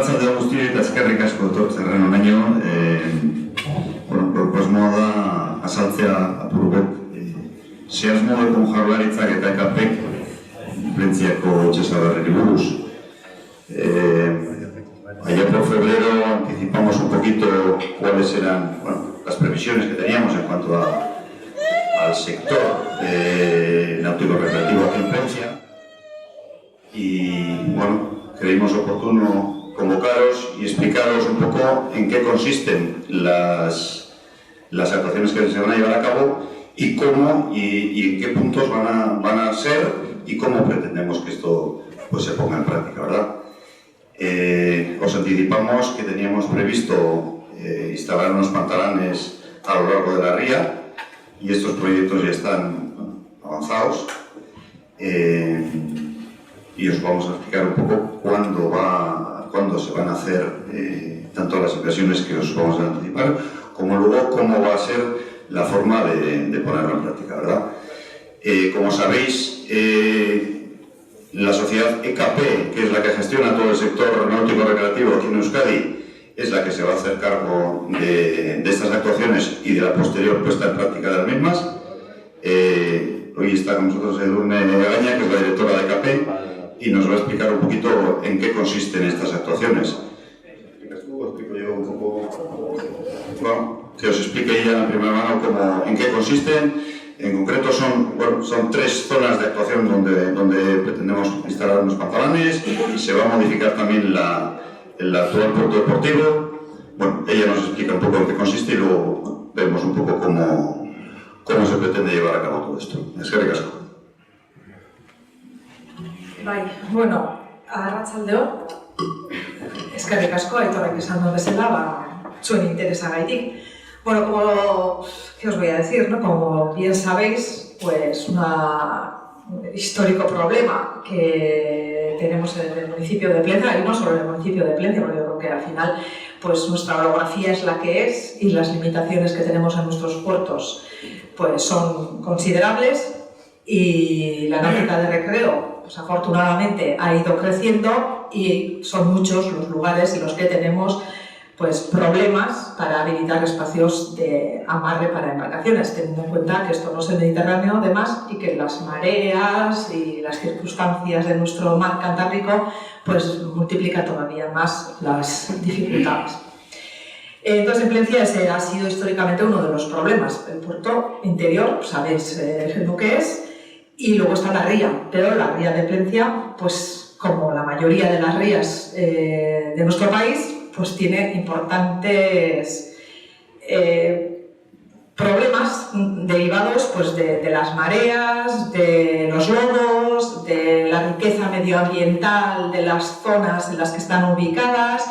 Arratsalde guztioi eta eskerrik asko etortzearen honaino. Proposmoa da azaltzea apur bat zehazmodeko jaurlaritzak eta EKPek Plentziako etxesadarreri buruz. Allá por febrero anticipamos un poquito cuáles eran las previsiones que teníamos en cuanto al sector náutico-recreativo aquí en Plencia. Y bueno, creímos oportuno convocaros y explicaros un poco en qué consisten las actuaciones que se van a llevar a cabo y cómo y en qué puntos van a ser y cómo pretendemos que esto pues, se ponga en práctica, ¿verdad? Os anticipamos que teníamos previsto instalar unos pantalanes a lo largo de la ría y estos proyectos ya están avanzados. Y os vamos a explicar un poco cuándo se van a hacer tanto las inversiones que os vamos a anticipar, como luego cómo va a ser la forma de ponerlo en práctica, ¿verdad? Como sabéis, la sociedad EKP, que es la que gestiona todo el sector náutico-recreativo aquí en Euskadi, es la que se va a hacer cargo de estas actuaciones y de la posterior puesta en práctica de las mismas. Hoy está con nosotros Edurne Egaña, que es la directora de EKP, y nos va a explicar un poquito en qué consisten estas actuaciones. ¿Explicas tú o explico yo un poco? Bueno, que os explique ella en primera mano en qué consisten. En concreto son tres zonas de actuación donde pretendemos instalar unos pantalanes y se va a modificar también el actual puerto deportivo. Bueno, ella nos explica un poco en qué consiste y luego vemos un poco cómo se pretende llevar a cabo todo esto. Eskerrik asko. Bai, bueno, arratsaldeo, eskerrik asko, Aitorrek esan duen bezala, zuen interesagaitik. Bueno, ¿qué os voy a decir, no? Como bien sabéis, pues un histórico problema que tenemos en el municipio de Plencia, y no solo en el municipio de Plencia, porque yo creo que al final pues nuestra orografía es la que es y las limitaciones que tenemos en nuestros puertos pues son considerables y la náutica de recreo pues afortunadamente ha ido creciendo y son muchos los lugares en los que tenemos pues, problemas para habilitar espacios de amarre para embarcaciones, teniendo en cuenta que esto no es el Mediterráneo además y que las mareas y las circunstancias de nuestro mar Cantábrico pues multiplican todavía más las dificultades. Entonces, en Plencia ese ha sido históricamente uno de los problemas. El puerto interior, sabéis lo que es, y luego está la ría, pero la ría de Plencia, pues como la mayoría de las rías de nuestro país, pues tiene importantes problemas derivados pues, de las mareas, de los lodos, de la riqueza medioambiental de las zonas en las que están ubicadas,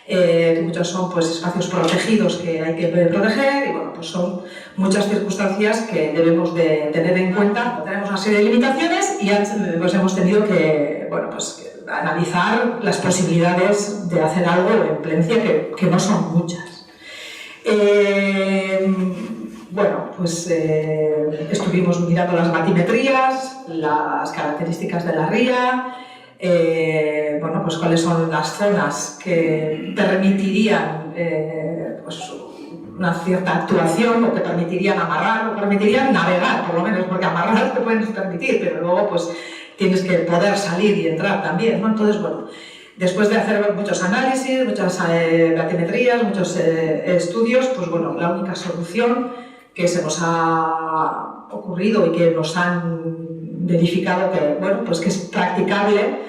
que muchos son pues, espacios protegidos que hay que proteger y bueno, pues son muchas circunstancias que debemos de tener en cuenta. Tenemos una serie de limitaciones y pues, hemos tenido que, bueno, pues, analizar las posibilidades de hacer algo en Plencia, que no son muchas. Bueno, pues estuvimos mirando las batimetrías, las características de la ría, bueno, pues cuáles son las zonas que permitirían pues, una cierta actuación o que permitirían amarrar o permitirían navegar, por lo menos, porque amarrar te pueden permitir, pero luego pues tienes que poder salir y entrar también, ¿no? Entonces, bueno, después de hacer muchos análisis, muchas batimetrías, muchos estudios, pues bueno, la única solución que se nos ha ocurrido y que nos han verificado que, bueno, pues que es practicable,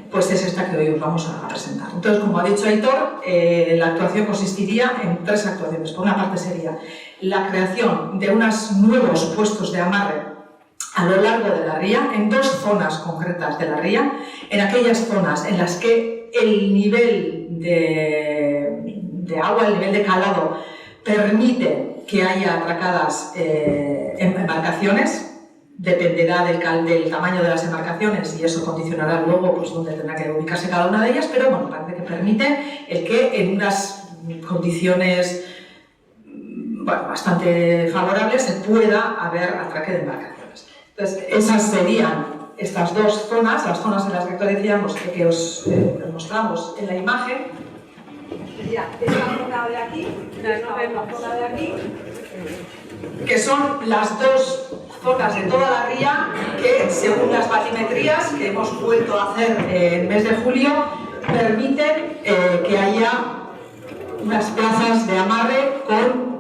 pues es esta que hoy os vamos a presentar. Entonces, como ha dicho Aitor, la actuación consistiría en tres actuaciones. Por una parte sería la creación de unos nuevos puestos de amarre a lo largo de la ría, en dos zonas concretas de la ría, en aquellas zonas en las que el nivel de agua, el nivel de calado, permite que haya atracadas embarcaciones. Dependerá del tamaño de las embarcaciones y eso condicionará luego pues, dónde tendrá que ubicarse cada una de ellas, pero bueno, parece que permite el que en unas condiciones bueno, bastante favorables se pueda haber atraque de embarcaciones. Entonces, esas serían estas dos zonas, las zonas en las que decíamos que os mostramos en la imagen, sería esta zona de aquí, esta zona de aquí, que son las dos zonas de toda la ría que, según las batimetrías que hemos vuelto a hacer en el mes de julio, permiten que haya unas plazas de amarre con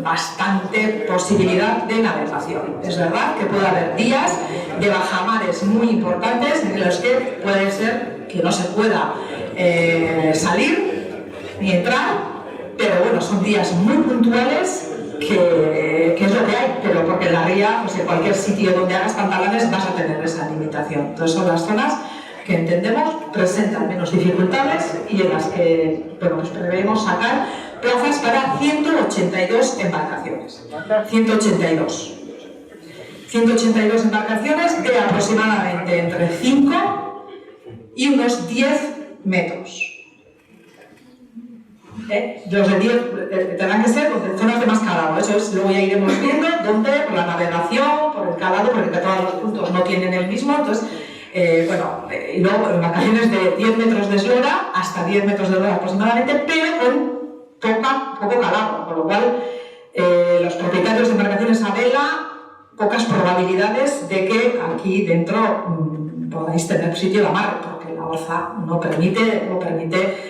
bastante posibilidad de navegación. Es verdad que puede haber días de bajamares muy importantes en los que puede ser que no se pueda salir ni entrar, pero bueno, son días muy puntuales que es lo que hay, pero porque en la ría, pues en cualquier sitio donde hagas pantalones vas a tener esa limitación. Entonces son las zonas que entendemos presentan menos dificultades y en las que, bueno, pues preveemos sacar plazas para 182 embarcaciones. 182 embarcaciones de aproximadamente entre 5 y unos 10 metros. Los de 10 tendrán que ser de zonas de más calado, eso es, luego ya iremos viendo dónde, por la navegación, por el calado, porque todos los puntos no tienen el mismo, entonces, y luego embarcaciones de 10 metros de eslora hasta 10 metros de eslora aproximadamente, pero con poco calado, con lo cual los propietarios de embarcaciones a vela, pocas probabilidades de que aquí dentro podáis tener sitio de amarre, porque la orza no permite,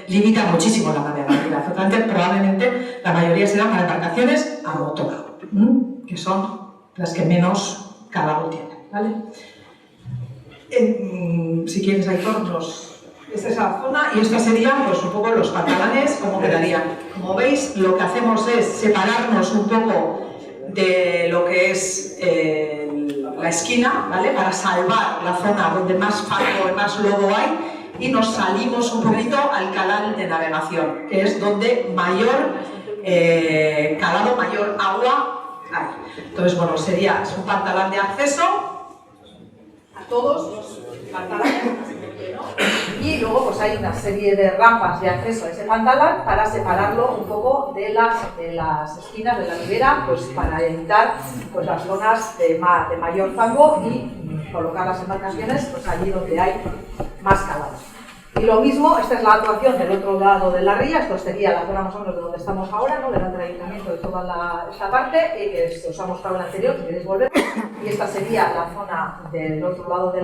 limita muchísimo la navegabilidad. Probablemente la mayoría serán para embarcaciones a motor, que son las que menos calado tienen, ¿vale? Si quieres, Aitor, esta es la zona y estas serían pues, un poco los pantalones, cómo quedarían. Como veis, lo que hacemos es separarnos un poco de lo que es la esquina, ¿vale? Para salvar la zona donde más fango y más lodo hay y nos salimos un poquito al canal de navegación, que es donde mayor calado, mayor agua hay. Entonces, bueno, sería un pantalón de acceso a todos los pantalones, ¿no? Y luego pues hay una serie de rampas de acceso a ese pantalón para separarlo un poco de las esquinas de la ribera, pues para evitar pues, las zonas de mayor fango y colocar las embarcaciones pues, allí donde hay más calado. Y lo mismo, esta es la actuación del otro lado de la ría, esto sería la zona más o menos de donde estamos ahora, ¿no? Delante del ayuntamiento de toda esta parte, que os ha mostrado en el anterior, si queréis volver. Y esta sería la zona del otro lado de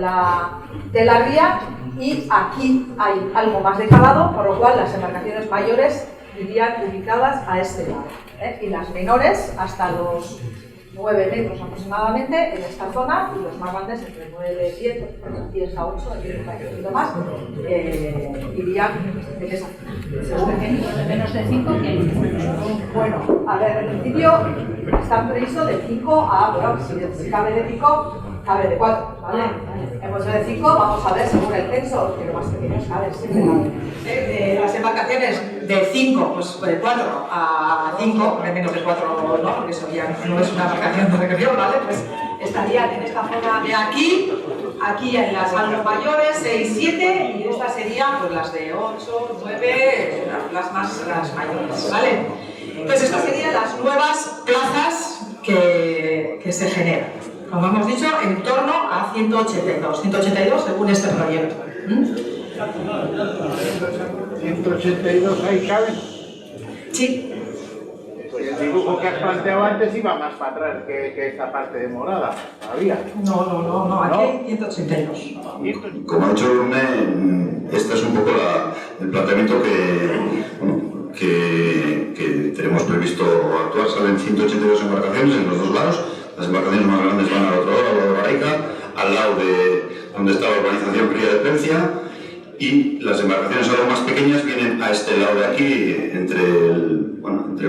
la ría, y aquí hay algo más de calado, por lo cual las embarcaciones mayores irían ubicadas a este lado, y las menores hasta los 9 metros aproximadamente en esta zona, y los más grandes entre 9 y 10 a 8, aquí un poquito más, irían en esa zona. ¿De menos de 5 qué? Bueno, a ver, en principio están previstos de 5 a, bueno, si cabe de 5, cabe de 4, ¿vale? En puesto de 5 vamos a ver según el censo, que lo más pequeños caben siempre caben. Las embarcaciones de 5, pues de 4 a 5, de menos de 4 no, porque eso ya no es una embarcación de recreación, ¿vale? Pues estarían en esta zona de aquí en las algo mayores, 6, 7, y estas serían pues las de 8, 9, las mayores, ¿vale? Entonces estas serían las nuevas plazas que se generan. Como hemos dicho, en torno a 182 según este proyecto. 182 ahí caben. Sí. El dibujo que has planteado antes iba más para atrás que esta parte de morada, todavía. No, aquí hay 182. Como ha dicho Lurne, este es un poco el planteamiento que tenemos previsto actuar. Salen 182 embarcaciones en los dos lados. Las embarcaciones más grandes van al otro lado, al lado de Baraica, al lado de donde está la urbanización Cría de Plencia, y las embarcaciones algo más pequeñas vienen a este lado de aquí, entre el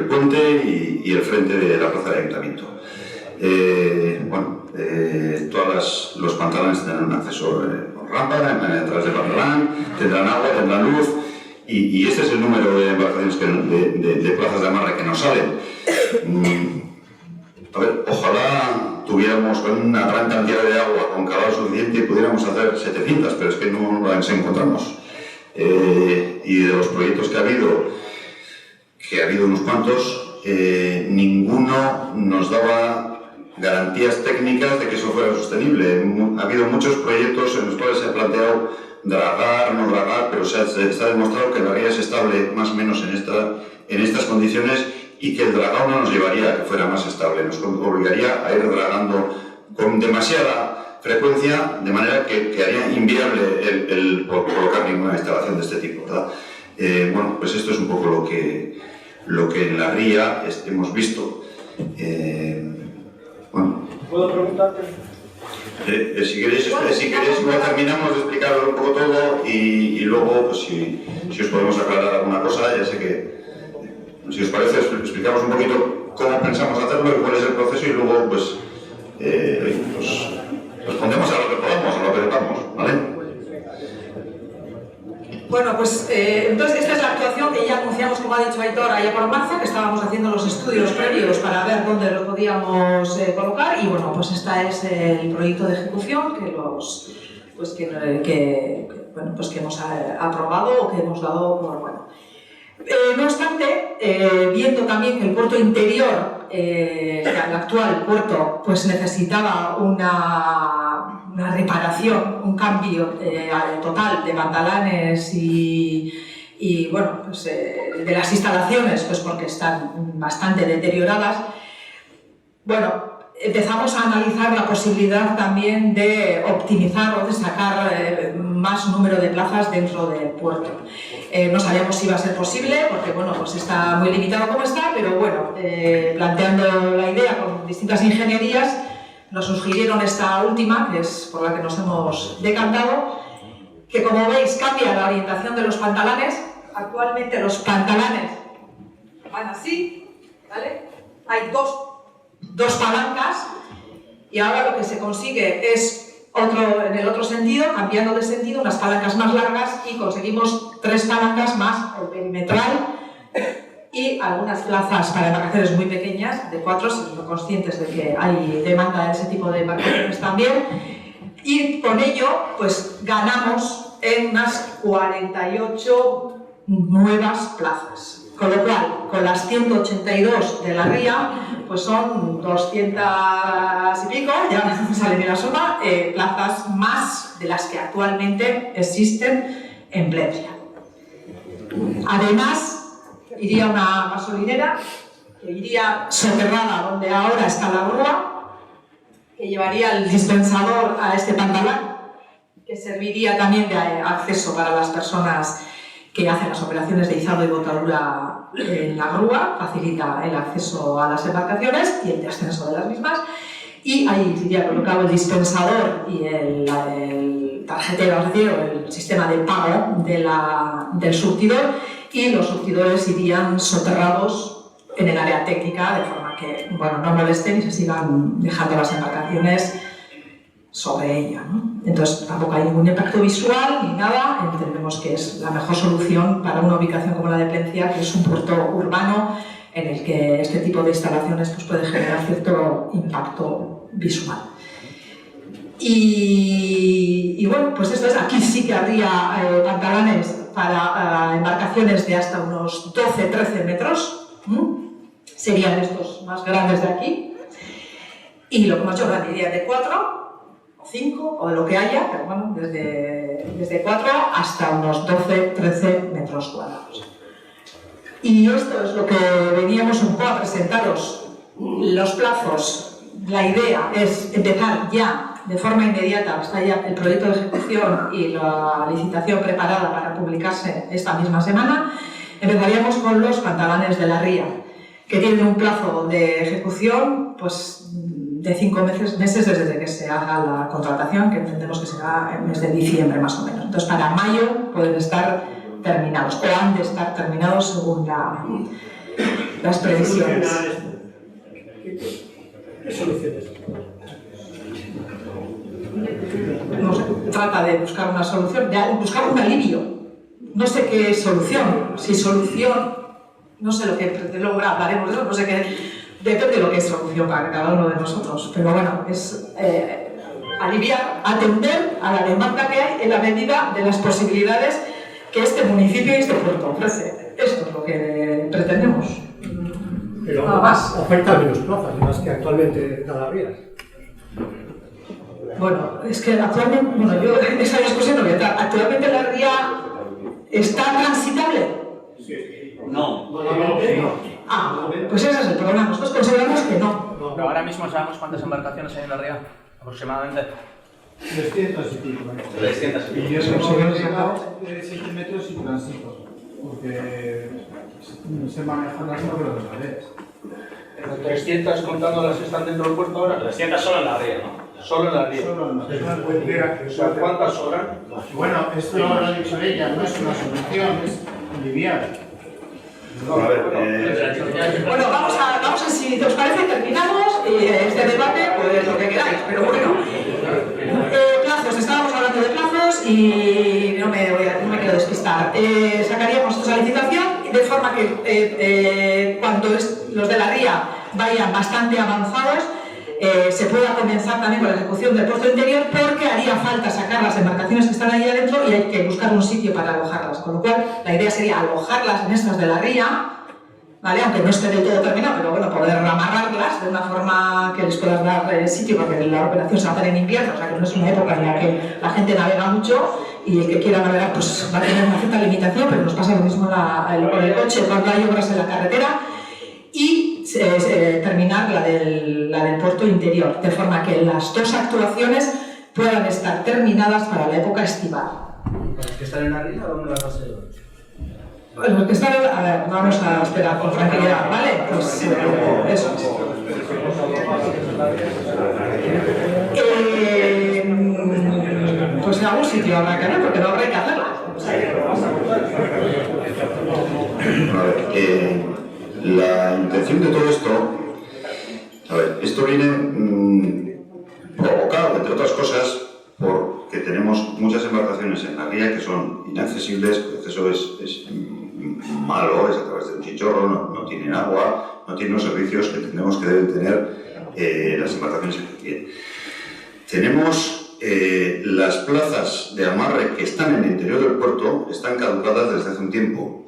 puente y el frente de la plaza de ayuntamiento. Todos los pantalones tendrán un acceso por rampa, detrás del pantalón, tendrán agua, tendrán luz, y este es el número de embarcaciones de plazas de amarre que nos salen. A ver, ojalá tuviéramos una gran cantidad de agua con calado suficiente y pudiéramos hacer 700, pero es que no las encontramos. Y de los proyectos que ha habido unos cuantos, ninguno nos daba garantías técnicas de que eso fuera sostenible. Ha habido muchos proyectos en los cuales se ha planteado dragar, no dragar, pero se ha demostrado que la ría es estable más o menos en estas condiciones y que el dragado no nos llevaría a que fuera más estable, nos obligaría a ir dragando con demasiada frecuencia, de manera que haría inviable el colocar ninguna instalación de este tipo, ¿verdad? Bueno, pues esto es un poco lo que en la ría hemos visto. Bueno. ¿Puedo preguntarte? Si queréis, igual terminamos de explicarlo un poco todo y luego, pues si os podemos aclarar alguna cosa, ya sé que, si os parece, explicamos un poquito cómo pensamos hacerlo y cuál es el proceso y luego, pues respondemos a lo que podamos, a lo que sepamos, ¿vale? Bueno, pues entonces esta es la actuación que ya anunciamos, como ha dicho Aitor, allá por marzo, que estábamos haciendo los estudios previos para ver dónde los podíamos colocar y bueno, pues este es el proyecto de ejecución que hemos aprobado o que hemos dado por bueno. No obstante, viendo también que el puerto interior, el actual puerto, pues necesitaba una reparación, un cambio total de pantalanes y bueno, pues, de las instalaciones, pues porque están bastante deterioradas. Bueno, empezamos a analizar la posibilidad también de optimizar o de sacar más número de plazas dentro del puerto. No sabíamos si iba a ser posible, porque bueno, pues está muy limitado como está, pero bueno, planteando la idea con distintas ingenierías, nos sugirieron esta última, que es por la que nos hemos decantado, que como veis cambia la orientación de los pantalanes. Actualmente los pantalanes van así, ¿vale? Hay dos palancas y ahora lo que se consigue es en el otro sentido, cambiando de sentido, unas palancas más largas y conseguimos 3 palancas más el perimetral y algunas plazas para embarcaciones muy pequeñas, de 4, siendo conscientes de que hay demanda de ese tipo de embarcaciones también, y con ello pues ganamos en unas 48 nuevas plazas. Con lo cual, con las 182 de la ría, pues son 200 y pico, ya me sale bien la suma, plazas más de las que actualmente existen en Pletria. Además, iría una gasolinera, que iría soterrada donde ahora está la grúa, que llevaría el dispensador a este pantalón, que serviría también de acceso para las personas que hacen las operaciones de izado y botadura en la grúa, facilita el acceso a las embarcaciones y el descenso de las mismas. Y ahí iría colocado el dispensador y el tarjetero, es decir, el sistema de pago del surtidor, y los surtidores irían soterrados en el área técnica, de forma que bueno, no molesten y se sigan dejando las embarcaciones sobre ella, ¿no? Entonces tampoco hay ningún impacto visual ni nada, entendemos que es la mejor solución para una ubicación como la de Plencia, que es un puerto urbano en el que este tipo de instalaciones pues, puede generar cierto impacto visual. Y bueno, pues esto es, aquí sí que habría pantalanes para embarcaciones de hasta unos 12-13 metros, serían estos más grandes de aquí, y lo que hemos hecho iría de 4 o 5 o de lo que haya, pero bueno, desde 4 hasta unos 12-13 metros cuadrados. Y esto es lo que veníamos un poco a presentaros, los plazos. La idea es empezar ya de forma inmediata, está ya el proyecto de ejecución y la licitación preparada para publicarse esta misma semana. Empezaríamos con los pantalanes de la ría, que tienen un plazo de ejecución pues, de 5 meses desde que se haga la contratación, que entendemos que será en el mes de diciembre más o menos. Entonces, para mayo pueden estar terminados, o han de estar terminados según las previsiones. ¿Qué soluciones? No sé, trata de buscar una solución, de buscar un alivio. No sé qué solución. Si solución, no sé lo que, luego hablaremos de eso, no sé qué, depende de lo que es solución para cada uno de nosotros. Pero bueno, es aliviar, atender a la demanda que hay en la medida de las posibilidades que este municipio y este puerto ofrece. Esto es lo que pretendemos. Pero nada más. oferta menos plazas, más que actualmente da las rías. Bueno, es que actualmente, bueno, yo esa discusión no voy a entrar. ¿Actualmente la ría está transitable? No. Ah, pues ese es el problema. Nosotros consideramos que no. Pero ahora mismo sabemos cuántas embarcaciones hay en la ría, aproximadamente. 300 y pico. 300 y pico. Y eso hemos llegado de 7 metros y tránsito, porque se manejan las novelas de la vez. 300 contando las que están dentro del puerto ahora. 300 solo en la ría, ¿no? Solo en la ría. Solo en la O sea, ¿cuántas sobran? Bueno, esto lo ha dicho ella, no es una solución, es aliviar. A ver, Bueno, vamos a si os parece, terminamos este debate, pues lo que queráis, pero bueno. Plazos, estábamos hablando de plazos y no me quiero despistar. Sacaríamos esa licitación de forma que cuando los de la ría vayan bastante avanzados, se pueda comenzar también con la ejecución del puerto interior, porque haría falta sacar las embarcaciones que están ahí adentro y hay que buscar un sitio para alojarlas, con lo cual la idea sería alojarlas en estas de la ría, ¿vale? Aunque no esté del todo terminado, pero bueno, poder amarrarlas de una forma que les puedas dar sitio, porque la operación se va a hacer en invierno, o sea que no es una época en la que la gente navega mucho y el que quiera navegar pues va a tener una cierta limitación, pero nos pasa lo mismo con el coche cuando hay obras en la carretera. Y terminar la del puerto interior, de forma que las dos actuaciones puedan estar terminadas para la época estival. ¿Los que están en la ría o dónde las vas a llevar? Bueno, los que están a ver, vamos a esperar con tranquilidad, ¿vale? Pues eso. Pues en algún sitio habrá que ver, porque no habrá que hacerla. a ver, la intención de todo esto, a ver, esto viene provocado, entre otras cosas, porque tenemos muchas embarcaciones en la ría que son inaccesibles, el acceso es malo, es a través de un chichorro, no tienen agua, no tienen los servicios que tenemos que deben tener las embarcaciones que tienen. Tenemos las plazas de amarre que están en el interior del puerto, están caducadas desde hace un tiempo.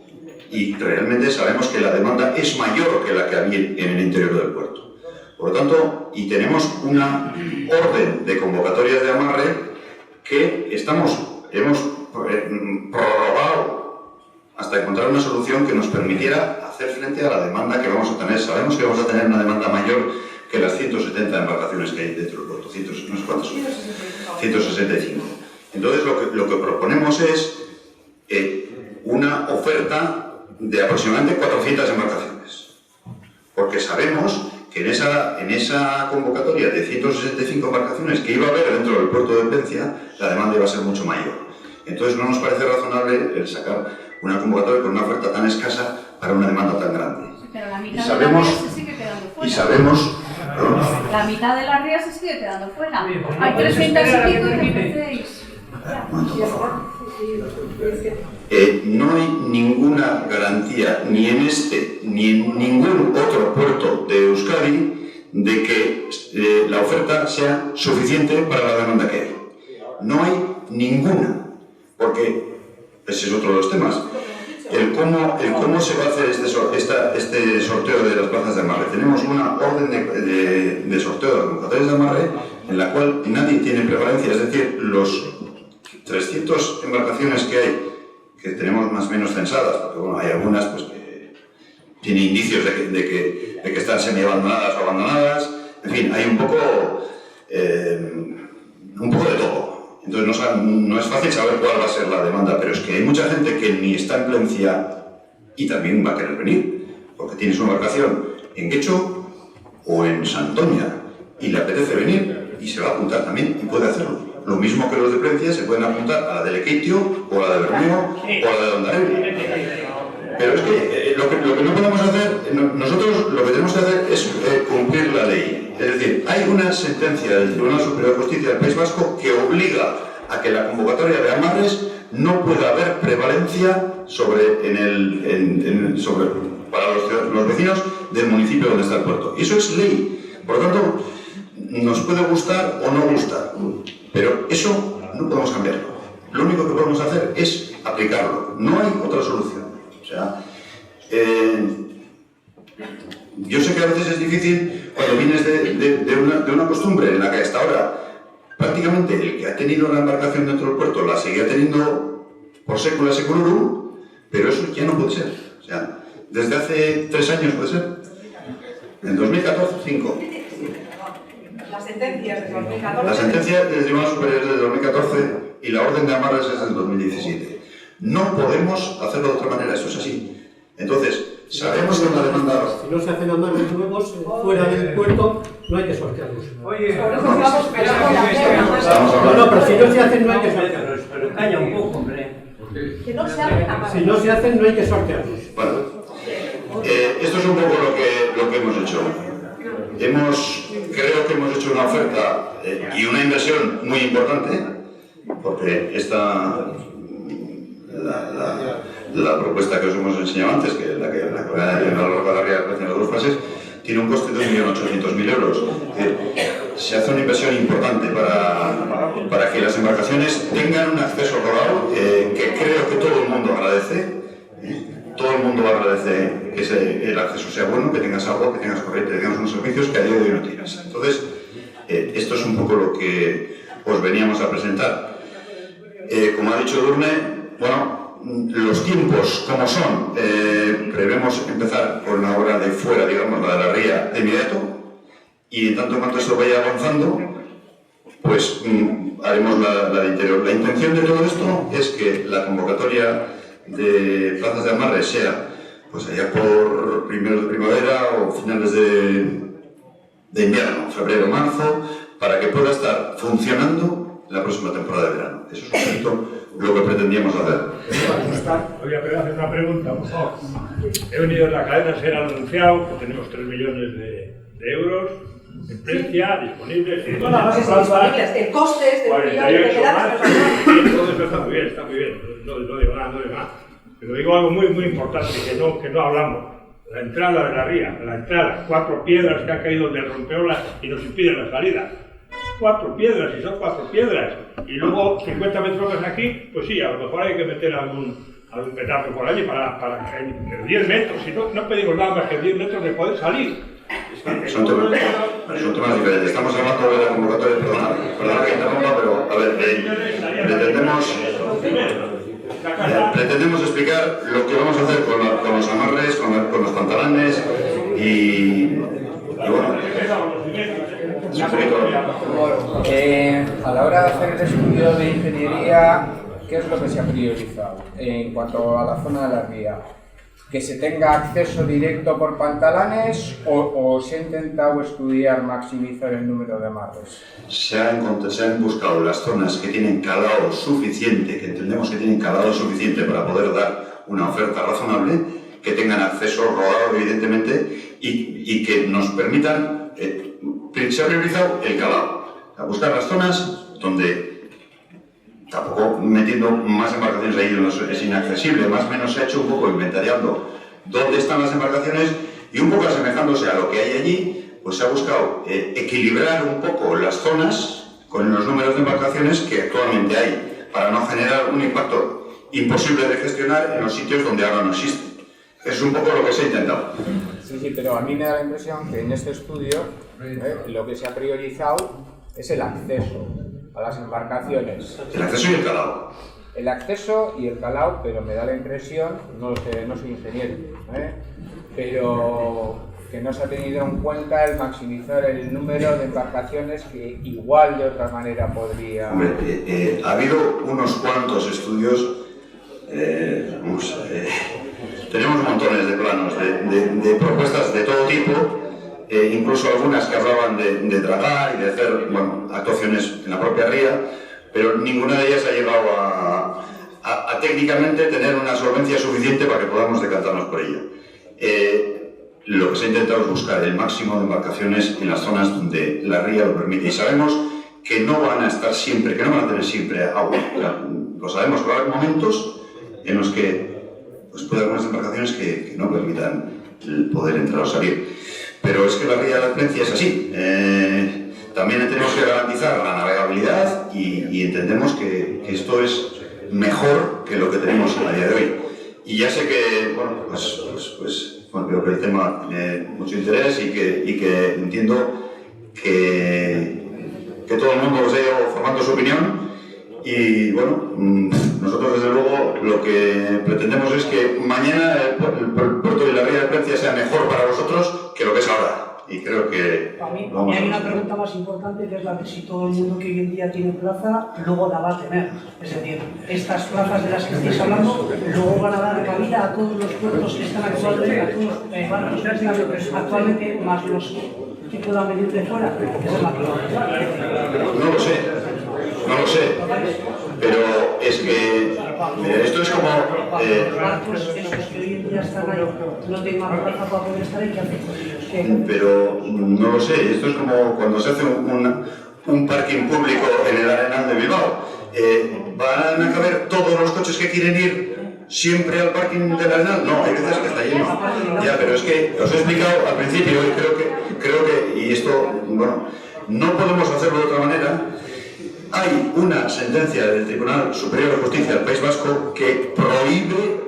Y realmente sabemos que la demanda es mayor que la que había en el interior del puerto. Por lo tanto, y tenemos una orden de convocatorias de amarre que hemos prorrogado hasta encontrar una solución que nos permitiera hacer frente a la demanda que vamos a tener. Sabemos que vamos a tener una demanda mayor que las 170 embarcaciones que hay dentro del puerto, no sé cuántas son, 165. Entonces, lo que proponemos es una oferta de aproximadamente 400 embarcaciones, porque sabemos que en esa convocatoria de 165 embarcaciones que iba a haber dentro del puerto de Plencia, la demanda iba a ser mucho mayor. Entonces no nos parece razonable el sacar una convocatoria con una oferta tan escasa para una demanda tan grande. Pero la mitad de la ría se sigue quedando fuera. Y sabemos... La mitad de la ría se sigue quedando fuera. Hay 300 y pico y empecéis. por favor. No hay ninguna garantía, ni en este, ni en ningún otro puerto de Euskadi, de que la oferta sea suficiente para la demanda que hay. No hay ninguna, porque ese es otro de los temas. El cómo se va a hacer este sorteo de las plazas de amarre. Tenemos una orden de sorteo de las convocatorias de amarre en la cual nadie tiene prevalencia, es decir, los 300 embarcaciones que hay, que tenemos más o menos censadas, porque bueno, hay algunas pues, que tienen indicios de que están semi-abandonadas o abandonadas, en fin, hay un poco de todo. Entonces no es fácil saber cuál va a ser la demanda, pero es que hay mucha gente que ni está en Plencia y también va a querer venir, porque tiene su embarcación en Guecho o en Santoña y le apetece venir y se va a apuntar también y puede hacerlo. Lo mismo que los de Plencia se pueden apuntar a la de Lequeitio o a la de Bermeo o a la de Ondarribia. Pero es que lo que no podemos hacer, nosotros lo que tenemos que hacer es cumplir la ley. Es decir, hay una sentencia del Tribunal Superior de Justicia del País Vasco que obliga a que la convocatoria de amarres no pueda haber prevalencia para los vecinos del municipio donde está el puerto. Y eso es ley. Por lo tanto, nos puede gustar o no gustar, pero eso no podemos cambiarlo. Lo único que podemos hacer es aplicarlo. No hay otra solución. O sea, yo que a veces es difícil cuando vienes de una costumbre en la que hasta ahora prácticamente el que ha tenido la embarcación dentro del puerto la seguía teniendo por sécula seculorum, pero eso ya no puede ser. O sea, desde hace 3 años puede ser. En 2014, 5. Las sentencias de 2014. La sentencia del Tribunal Superior es de 2014 y la orden de amarres es del 2017. No podemos hacerlo de otra manera, eso es así. Entonces, sabemos que una demanda... Si no se hacen amarres nuevos fuera del puerto, no hay que sortearlos. Oye, Estamos esperando la pena. Estamos No, hablando... no, pero si no se hacen, no hay que sortearlos. Pero calla un poco, hombre. Que no se hacen amarres. Si no se hacen, no hay que sortearlos. Bueno, esto es un poco lo que hemos hecho. Creo que hemos hecho una oferta y una inversión muy importante, porque la propuesta que os hemos enseñado antes, que la que va a llevar a la ría en las 2 fases, tiene un coste de 1.800.000 euros. Se hace una inversión importante para que las embarcaciones tengan un acceso rodado que creo que todo el mundo agradece. Todo el mundo agradece que el acceso sea bueno, que tengas agua, que tengas corriente, que tengas unos servicios que a día de hoy no tienes. Entonces, esto es un poco lo que os veníamos a presentar. Como ha dicho Edurne, bueno, los tiempos como son, prevemos empezar con la obra de fuera, digamos, la de la ría de inmediato, y en tanto en cuanto esto vaya avanzando, pues haremos la de interior. La intención de todo esto es que la convocatoria de plazas de amarre sea pues allá por primeros de primavera o finales de invierno, febrero, marzo, para que pueda estar funcionando la próxima temporada de verano. Eso es un poquito lo que pretendíamos hacer. Oye, pero hacer una pregunta, por favor. He venido en la cadena, se ha anunciado que tenemos 3 millones de euros en precia, disponibles. No, no sé si disponibles. El coste es de 1 millón de quedadas. Todo eso está muy bien, no digo nada. Pero digo algo muy importante que no hablamos. La entrada de la ría, 4 piedras que han caído del rompeolas y nos impiden la salida. 4 piedras, y son 4 piedras. Y luego 50 metros más aquí, pues sí, a lo mejor hay que meter algún petardo por allí para que 10 metros, si no pedimos nada más que 10 metros de poder salir. Son temas diferentes. Estamos hablando de la convocatoria, perdona que interrumpa, pero a ver, pretendemos explicar lo que vamos a hacer con los amarres, con los pantalanes y bueno, es un poquito... A la hora de hacer el estudio de ingeniería, ¿qué es lo que se ha priorizado en cuanto a la zona de la ría? ¿Que se tenga acceso directo por pantalanes o se ha intentado estudiar maximizar el número de amarres? Se han buscado las zonas que tienen calado suficiente, que entendemos que tienen calado suficiente para poder dar una oferta razonable, que tengan acceso rodado evidentemente y que nos permitan, se ha priorizado el calado, a buscar las zonas donde tampoco metiendo más embarcaciones ahí es inaccesible, más o menos se ha hecho un poco inventariando dónde están las embarcaciones y un poco asemejándose a lo que hay allí, pues se ha buscado equilibrar un poco las zonas con los números de embarcaciones que actualmente hay, para no generar un impacto imposible de gestionar en los sitios donde ahora no existe. Es un poco lo que se ha intentado. Sí, pero a mí me da la impresión que en este estudio lo que se ha priorizado es el acceso a las embarcaciones. El acceso y el calado. El acceso y el calado, pero me da la impresión, no soy ingeniero, pero que no se ha tenido en cuenta el maximizar el número de embarcaciones que igual de otra manera podría... Hombre, ha habido unos cuantos estudios, tenemos montones de planos, de propuestas de todo tipo, incluso algunas que hablaban de dragar y de hacer actuaciones en la propia ría, pero ninguna de ellas ha llegado a técnicamente tener una solvencia suficiente para que podamos decantarnos por ella. Lo que se ha intentado es buscar el máximo de embarcaciones en las zonas donde la ría lo permite y sabemos que no van a estar siempre, que no van a tener siempre agua. Lo sabemos, pero hay momentos en los que pues, puede haber unas embarcaciones que no permitan el poder entrar o salir. Pero es que la ría de la Atlencia es así. También tenemos que garantizar la navegabilidad y entendemos que esto es mejor que lo que tenemos a día de hoy. Y ya sé que, bueno, pues bueno, veo que el tema tiene mucho interés y que entiendo que todo el mundo os haya formando su opinión. Y bueno, nosotros desde luego lo que pretendemos es que mañana el puerto de la ría de Plencia sea mejor para vosotros que lo que es ahora. Y creo que... A mí hay una pregunta más importante, que es la que si todo el mundo que hoy en día tiene plaza, luego la va a tener. Es decir, estas plazas de las que estáis hablando, luego van a dar cabida a todos los puertos que están actualmente, a todos los que están actualmente, más los que puedan venir de fuera. Esa es la pregunta. No lo sé, pero es que esto es como... Los barcos, esos que hoy en día están ahí, no tengan plaza para poder estar ahí, ¿qué hacen? Pero no lo sé, esto es como cuando se hace un parking público en el Arenal de Bilbao. ¿Van a caber todos los coches que quieren ir siempre al parking del Arenal? No, hay veces que está lleno. Ya, pero es que os he explicado al principio y creo que, y esto, bueno, no podemos hacerlo de otra manera. Hay una sentencia del Tribunal Superior de Justicia del País Vasco que prohíbe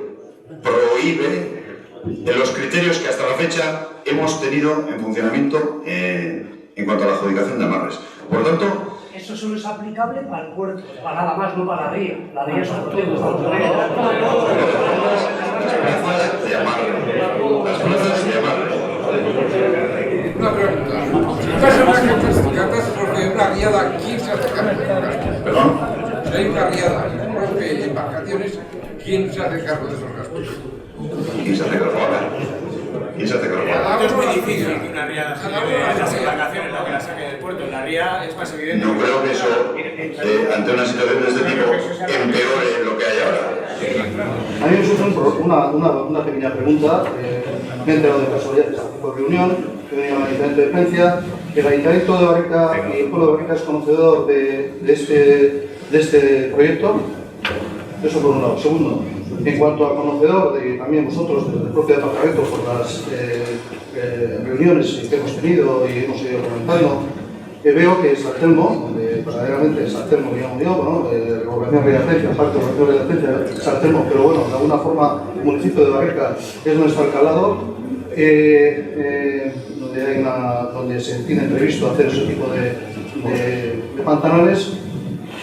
los criterios que hasta la fecha hemos tenido en funcionamiento en cuanto a la adjudicación de amarres. Por lo tanto... Eso solo es aplicable para el puerto, para nada más, no para la ría. La ría es otro tema. Las plazas de amarre. Una pregunta. Si pasa una catástrofe, una riada, ¿quién se hace cargo de los gastos? ¿Perdón? Si hay una riada, rompe embarcaciones, ¿quién se hace cargo de esos gastos? ¿Quién se hace cargo ahora? ¿Quién se hace cargo ahora? Es muy difícil que una riada se lleve las embarcaciones, no que la saque del puerto. En la ría es más evidente. No creo que eso, ante una situación de este tipo, empeore lo que hay ahora. A mí me surge una pequeña pregunta. Me he enterado de casualidad de esta reunión, que venía al Ayuntamiento de Plencia, que el Ayuntamiento de Barrica y el pueblo de Barrica es conocedor de este proyecto. Eso por un lado. Segundo, en cuanto a conocedor de también vosotros, desde el propio departamento, por las reuniones que hemos tenido y hemos ido comentando, veo que Saltelmo, donde verdaderamente Saltelmo, digamos yo, bueno, Gobernación Ría de Plencia, aparte de Gobernación Ría de Plencia, Saltelmo, pero bueno, de alguna forma el municipio de Barrica es donde está el calado, donde se tiene previsto hacer ese tipo de pantanales.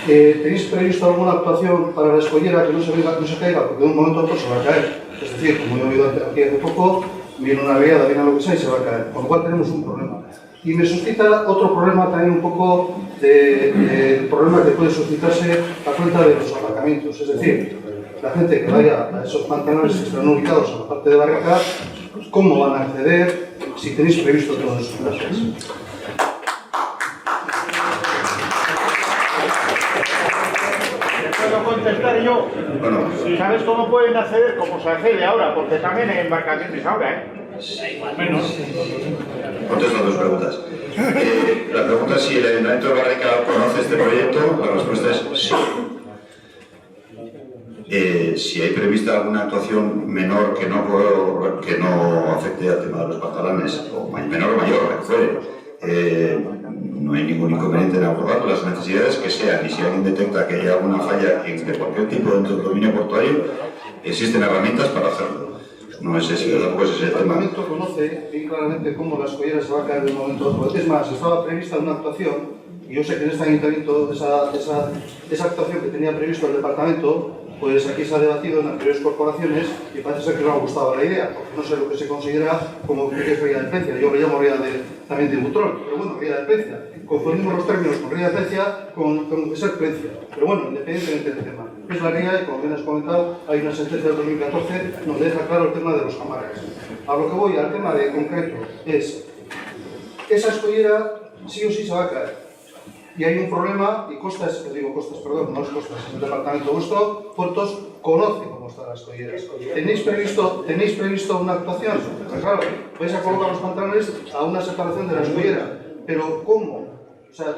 ¿Tenéis previsto alguna actuación para la escollera que no se caiga? Porque de un momento a otro se va a caer. Es decir, como he oído aquí hace poco, viene una riada, viene lo que sea y se va a caer. Con lo cual tenemos un problema. Y me suscita otro problema también un poco del problema que puede suscitarse a cuenta de los aparcamientos. Es decir, la gente que vaya a esos pantanales que están ubicados en la parte de Barrica, ¿cómo van a acceder si tenéis previsto todo eso? Gracias. ¿Puedo contestar yo? Bueno, ¿Sabes cómo pueden acceder? Como se accede ahora, porque también hay embarcaciones ahora, ¿eh? contesto dos preguntas. La pregunta es si el Ayuntamiento de Barrica conoce este proyecto. La respuesta es sí. Si hay prevista alguna actuación menor que no afecte al tema de los pantalanes, o menor o mayor, lo que fuere, no hay ningún inconveniente en abordar las necesidades que sean, y si alguien detecta que hay alguna falla de cualquier tipo dentro del dominio portuario, existen herramientas para hacerlo. No es ese, tampoco es ese el tema. El Ayuntamiento conoce bien claramente cómo la escollera se va a caer de un momento a otro. Es más, estaba prevista una actuación, y yo sé que en este Ayuntamiento esa actuación que tenía previsto el Departamento, pues aquí se ha debatido en anteriores corporaciones y parece ser que no ha gustado la idea, porque no sé lo que se considera como que es ría de Plencia. Yo le llamo ría también de Butrón, pero bueno, ría de Plencia. Confundimos los términos con ría de Plencia con que ser Plencia. Pero bueno, independientemente del tema. Es la ría y, como bien has comentado, hay una sentencia del 2014 donde deja claro el tema de los amarres. A lo que voy, al tema de concreto, es esa escollera sí o sí se va a caer. Y hay un problema, y Costas, no es Costas, es el departamento vuestro, Puertos conoce cómo está la escollera. ¿Tenéis previsto una actuación? Pues claro, vais a colocar los pantalones a una separación de la escollera, pero ¿cómo? O sea,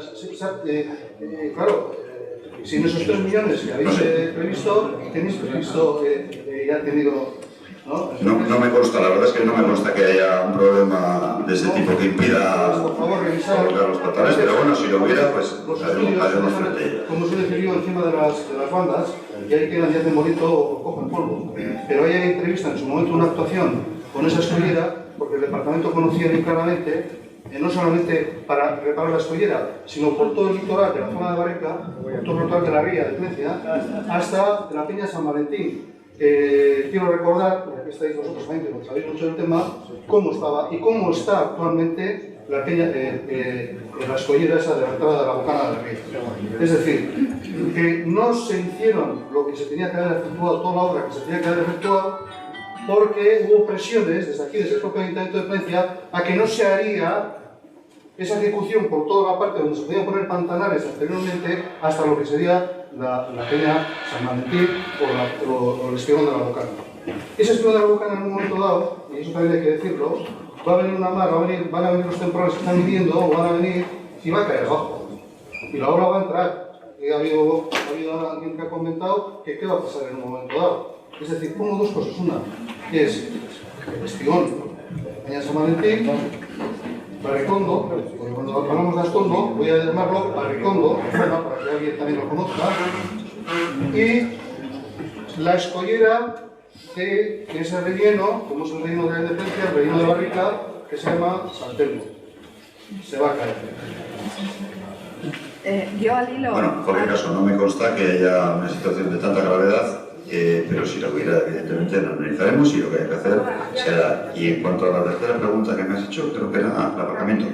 claro, si en esos 3 millones que habéis previsto, tenéis previsto, ya ha tenido... No me consta, la verdad es que no me consta que haya un problema de ese tipo que impida colocar los pantalones, pero bueno, si lo hubiera, pues haremos frente a ello. Como suele decir yo, encima de las bandas, y ahí quedan, y hacen bonito o cogen polvo. Pero ahí hay prevista en su momento una actuación con esa escollera, porque el departamento conocía bien claramente, no solamente para reparar la escollera, sino por todo el litoral de la zona de Barrica, por todo el litoral de la ría de Plencia, hasta la Peña San Valentín. Quiero recordar, porque aquí estáis vosotros también, que sabéis mucho del tema, cómo estaba y cómo está actualmente la peña, la escollera esa de la entrada de la Bocana de la Ría. Es decir, que no se hicieron lo que se tenía que haber efectuado, toda la obra que se tenía que haber efectuado, porque hubo presiones desde aquí, desde el propio Ayuntamiento de Plencia, a que no se haría esa ejecución por toda la parte donde se podían poner pantanales anteriormente hasta lo que sería la peña San Valentín o el espigón de la Bocana. Ese espigón de la Bocana en un momento dado, y eso también hay que decirlo, va a venir una mar, van a venir los temporales que están viniendo, o van a venir y va a caer abajo. Y la obra va a entrar. Y ha habido alguien que ha comentado que qué va a pasar en un momento dado. Es decir, pongo dos cosas. Una es el espigón de Peña San Valentín, Barricondo, porque cuando hablamos de Astondo, voy a llamarlo Barricondo, para que alguien también lo conozca, y la escollera que es el relleno, como es el relleno de la Independencia, el relleno de Barrica, que se llama San Telmo. Se va a caer. Yo al hilo... Bueno, en cualquier caso, no me consta que haya una situación de tanta gravedad, pero si la hubiera, evidentemente la analizaremos y lo que hay que hacer será. Y en cuanto a la tercera pregunta que me has hecho, creo que era el aparcamiento.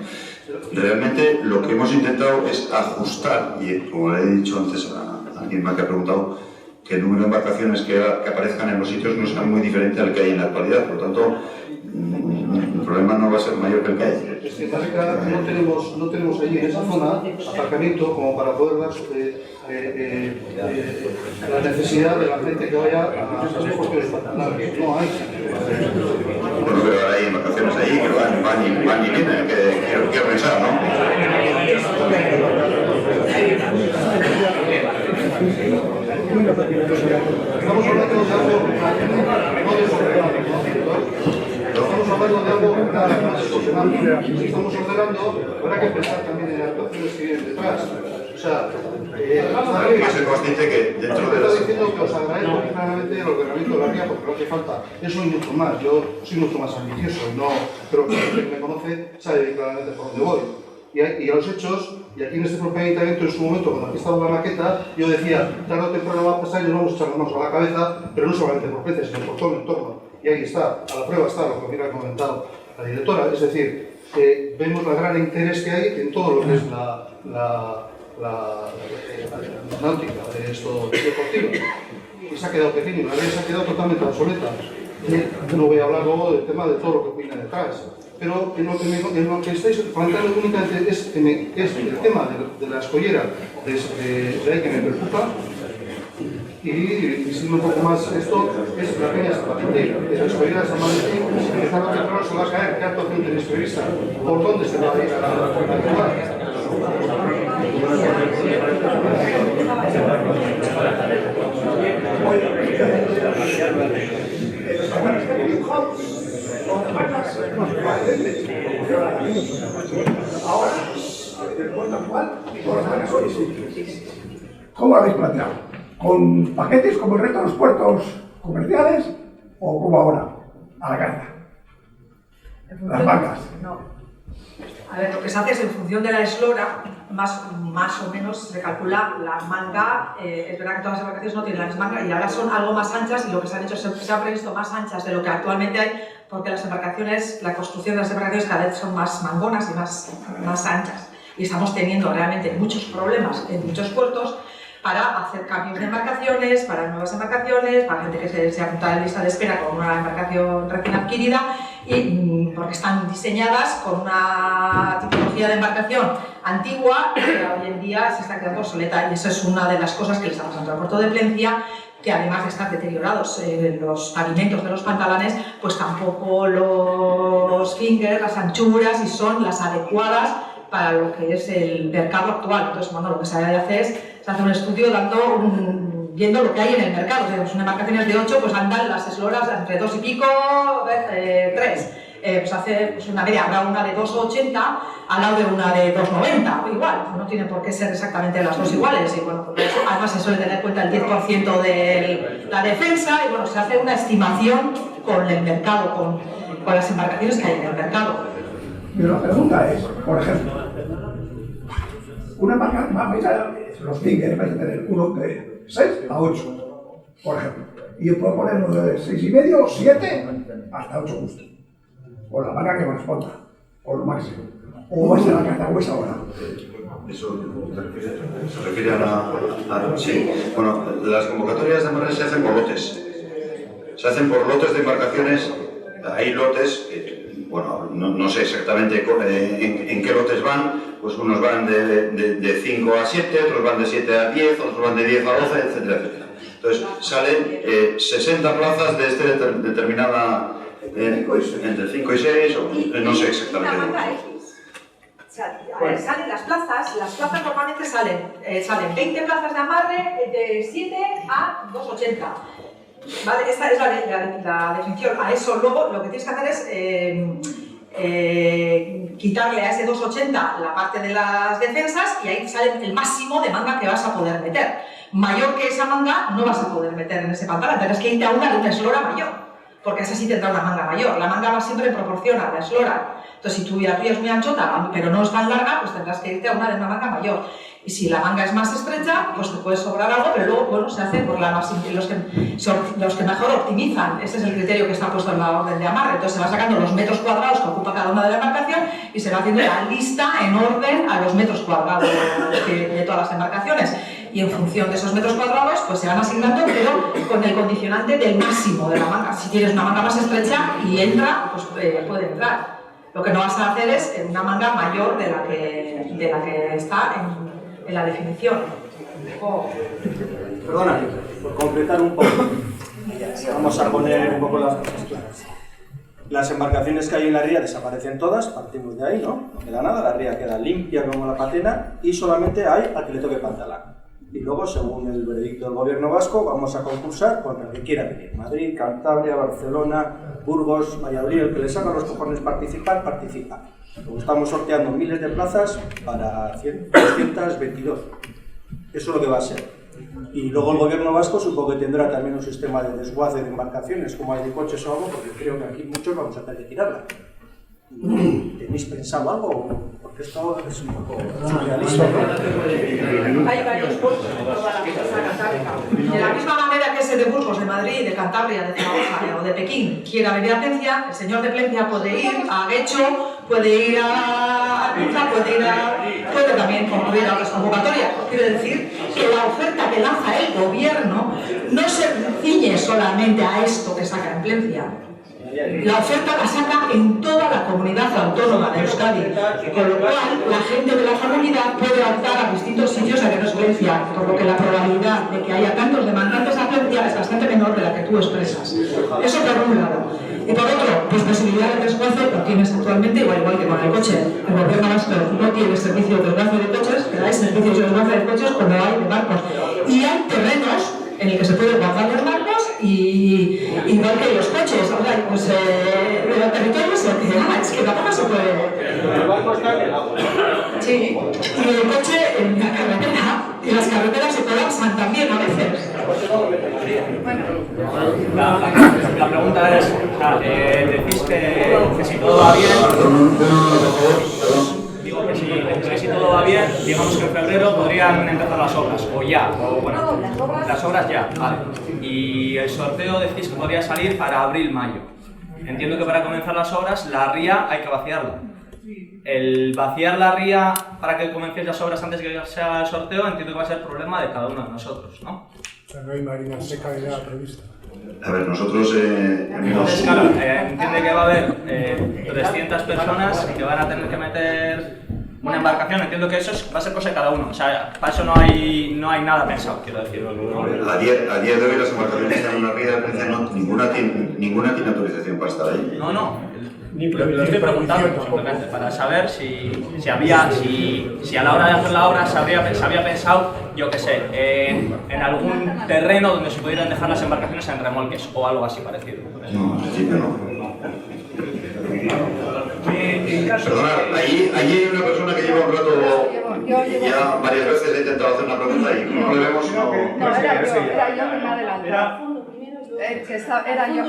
Realmente lo que hemos intentado es ajustar, y como le he dicho antes a alguien más que ha preguntado, que el número de embarcaciones que aparezcan en los sitios no sea muy diferente al que hay en la actualidad. Por lo tanto, el problema no va a ser mayor que el que hay. Es que en Barrica no tenemos allí en esa zona aparcamiento como para poder dar la necesidad de la gente que vaya a los puestos pantanales. No hay. Bueno, pero ahora hay embarcaciones ahí que van y vienen, que quiero pensar, ¿no? Estamos hablando de algo no desordenado, estamos hablando de algo más solucionable. Si estamos ordenando, habrá que pensar también en las actuaciones que vienen detrás. O sea, hay que ser consciente que dentro de las... Estoy diciendo que os agradezco claramente el ordenamiento de la ría porque no hace falta. Eso y mucho más. Yo soy mucho más ambicioso y no creo que quien me conoce sabe claramente por dónde voy. Y a los hechos, y aquí en este propio ayuntamiento en su momento, cuando aquí estaba la maqueta, yo decía, tarde o temprano va a pasar y nos vamos a echar las manos a la cabeza, pero no solamente por peces, sino por todo el entorno. Y ahí está, a la prueba está lo que hubiera comentado la directora, es decir, vemos la gran interés que hay en todo lo que es la náutica de esto deportivo. Y se ha quedado pequeño, la ley se ha quedado totalmente obsoleta. No voy a hablar luego del tema de todo lo que viene detrás. Pero en lo que estáis planteando únicamente es el tema de la escollera de ahí que me preocupa. Y siendo un poco más esto, es la peña San Valentín, es la escollera de San Valentín, que tarde o temprano se va a caer. ¿Qué actuación tenéis prevista? ¿Por dónde se va a ir a actuar? ¿Cómo lo habéis planteado? ¿Con paquetes como el resto de los puertos comerciales o como ahora? A la carta. Las bancas. No. A ver, lo que se hace es en función de la eslora, más o menos se calcula la manga. Es verdad que todas las embarcaciones no tienen la misma manga y ahora son algo más anchas y lo que se han hecho se ha previsto más anchas de lo que actualmente hay porque las embarcaciones, la construcción de las embarcaciones cada vez son más mangonas y más anchas. Y estamos teniendo realmente muchos problemas en muchos puertos para hacer cambios de embarcaciones, para nuevas embarcaciones, para gente que se apunta en lista de espera con una embarcación recién adquirida y porque están diseñadas con una tipología de embarcación antigua que hoy en día se está quedando obsoleta y eso es una de las cosas que le está pasando al puerto de Plencia, que además de estar deteriorados los pavimentos de los pantalanes, pues tampoco los fingers, las anchuras y son las adecuadas para lo que es el mercado actual. Entonces, bueno, lo que se hace es hacer un estudio viendo lo que hay en el mercado. O sea, pues, embarcaciones de 8 pues andan las esloras entre 2 y pico, 3. Pues hace una media, habrá una de 2,80 al lado de una de 2,90, igual, no tiene por qué ser exactamente las dos iguales, y bueno, pues además se suele tener en cuenta el 10% de la defensa, y bueno, se hace una estimación con el mercado, con las embarcaciones que hay en el mercado. Pero la pregunta es, por ejemplo, una embarcación, los tickets vais a tener uno de 6 a 8, por ejemplo. Y yo puedo poner uno de 6,5, 7, hasta 8 justos. O la marca que corresponda, o lo máximo. O va a ser la carta como es ahora. Eso se refiere a sí. Bueno, las convocatorias de amarre se hacen por lotes. Se hacen por lotes de embarcaciones. Hay lotes, bueno, no sé exactamente en qué lotes van, pues unos van de 5 a 7, otros van de 7 a 10, otros van de 10 a 12, etcétera, etcétera. Entonces salen 60 plazas de determinada, entre 5 y 6, o no sé exactamente. O sea, salen las plazas normalmente salen 20 plazas de amarre de 7 a 2,80. ¿Vale? Esta es la definición. A eso luego lo que tienes que hacer es quitarle a ese 2,80 la parte de las defensas y ahí sale el máximo de manga que vas a poder meter. Mayor que esa manga no vas a poder meter en ese pantalón, tendrás que irte a una eslora mayor, porque esa sí tendrá una manga mayor. La manga va siempre en proporción a la eslora. Entonces, si la tuya es muy anchota, pero no es tan larga, pues tendrás que irte a una de una manga mayor. Y si la manga es más estrecha, pues te puede sobrar algo, pero luego, bueno, se hace por los que mejor optimizan. Ese es el criterio que está puesto en la orden de amarre. Entonces, se va sacando los metros cuadrados que ocupa cada una de la embarcación y se va haciendo la lista en orden a los metros cuadrados de todas las embarcaciones. Y en función de esos metros cuadrados, pues se van asignando, pero con el condicionante del máximo de la manga. Si tienes una manga más estrecha y entra, pues puede entrar. Lo que no vas a hacer es una manga mayor de la que está en la definición. Perdona, por concretar un poco, vamos a poner un poco las cosas claras. Las embarcaciones que hay en la ría desaparecen todas, partimos de ahí, ¿no? No queda nada, la ría queda limpia como la patena y solamente hay al que le toque pantalán. Y luego, según el veredicto del gobierno vasco, vamos a concursar contra el que quiera venir. Madrid, Cantabria, Barcelona, Burgos, Valladolid, el que le saca los cojones participar, participa. Luego estamos sorteando miles de plazas para 222. Eso es lo que va a ser. Y luego el gobierno vasco supongo que tendrá también un sistema de desguace de embarcaciones, como hay de coches o algo, porque creo que aquí muchos vamos a tener que tirarla. ¿Tenéis pensado algo? Porque esto es un poco surrealista, ¿no? Hay varios puertos en toda la costa cantábrica. De la misma manera que ese de Burgos, de Madrid, de Cantabria, de Zaragoza o de Pekín quiera venir a Plencia, el señor de Plencia puede ir a Guecho, puede ir a Pinza, puede también concurrir a otras convocatorias. Quiere decir que la oferta que lanza el gobierno no se ciñe solamente a esto que saca en Plencia. La oferta la saca en toda la comunidad autónoma de Euskadi, con lo cual la gente de la comunidad puede optar a distintos sitios a que no es Plencia, por lo que la probabilidad de que haya tantos demandantes a Plencia es bastante menor de la que tú expresas. Eso por un lado. Y por otro, pues posibilidad de desguace lo tienes actualmente, igual que con el coche. El gobierno vasco no tiene servicio de desguace de coches, pero hay servicios de desguace de coches como hay de barcos. Y hay terrenos en el que se pueden guardar los barcos y igual que los coches, ¿verdad? Pues el territorio es lo que es que tampoco se puede. El barco está en el agua. Sí, y el coche en la carretera, y las carreteras se colapsan también a veces. La pregunta es, decís que si todo va bien, digo que si todo va bien, digamos que en febrero podrían empezar las obras, o ya, o bueno, las obras ya, vale. Y el sorteo decís que podría salir para abril-mayo. Entiendo que para comenzar las obras, la ría hay que vaciarla. El vaciar la ría para que comencéis las obras antes de que se haga el sorteo, entiendo que va a ser problema de cada uno de nosotros, ¿no? O sea, no hay marina seca ni nada prevista. A ver, nosotros Entonces, claro, entiende que va a haber 300 personas que van a tener que meter una embarcación. Entiendo que eso va a ser cosa de cada uno. O sea, para eso no hay nada pensado, quiero decir. A día de hoy las embarcaciones en una ría de Plencia ninguna tiene autorización para estar ahí. No. Lo estoy preguntando simplemente para saber si a la hora de hacer la obra se había pensado, yo qué sé, en algún terreno donde se pudieran dejar las embarcaciones en remolques o algo así parecido. No, en principio no. Perdona, ahí hay una persona que lleva un rato, ya varias veces he intentado hacer una pregunta y como no le vemos, no. No, era yo que me adelantaba. que era yo.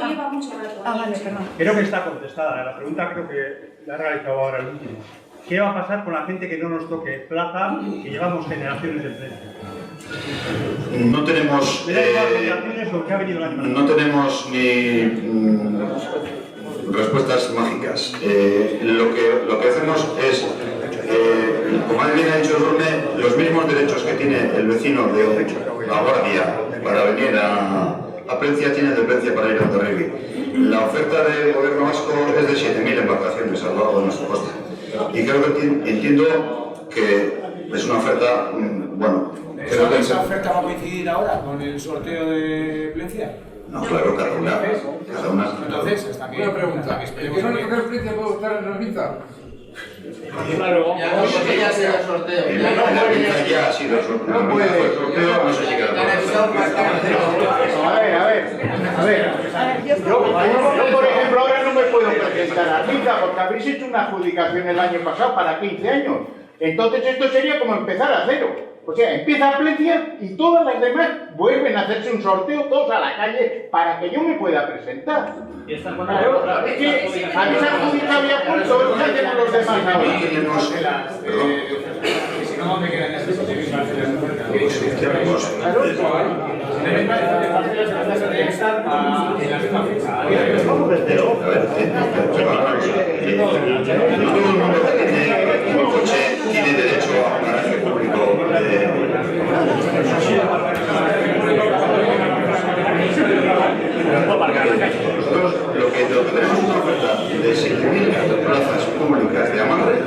Ah, vale, perdón. Creo que está contestada. La pregunta creo que la ha realizado ahora el último. ¿Qué va a pasar con la gente que no nos toque plaza, que llevamos generaciones de precio? No tenemos... no tenemos ni respuestas mágicas. Lo que hacemos es, como bien ha dicho Edurne, los mismos derechos que tiene el vecino de La Guardia para venir a Plencia, tiene de Plencia para ir a Hondarribia. La oferta del gobierno vasco es de 7.000 embarcaciones a lo largo de nuestra costa. Y creo que entiendo que es una oferta, bueno... ¿Esa oferta va a coincidir ahora con el sorteo de Plencia? No, claro, cada una. Entonces, hasta que... Una pregunta. ¿El que no le toca el Plencia puede optar en Revista? Claro, ya sea el sorteo. Ya ha sido el sorteo. No puede el sorteo, no sé si queda A ver. Yo, por ejemplo, ahora no me puedo presentar a Rita porque habéis hecho una adjudicación el año pasado para 15 años. Entonces esto sería como empezar a cero. O sea, empieza Plencia y todas las demás vuelven a hacerse un sorteo, todos a la calle, para que yo me pueda presentar. Claro, es que habéis adjudicado ya puntos, ¿qué hacemos los demás ahora? Si no, ¿dónde quedan esas posibilidades? ¿Qué haremos? Vamos desde luego. A ver, no todo el mundo que tiene un coche tiene derecho a un garaje público. Nosotros lo que tenemos es una oferta de 7.000 plazas públicas de amarre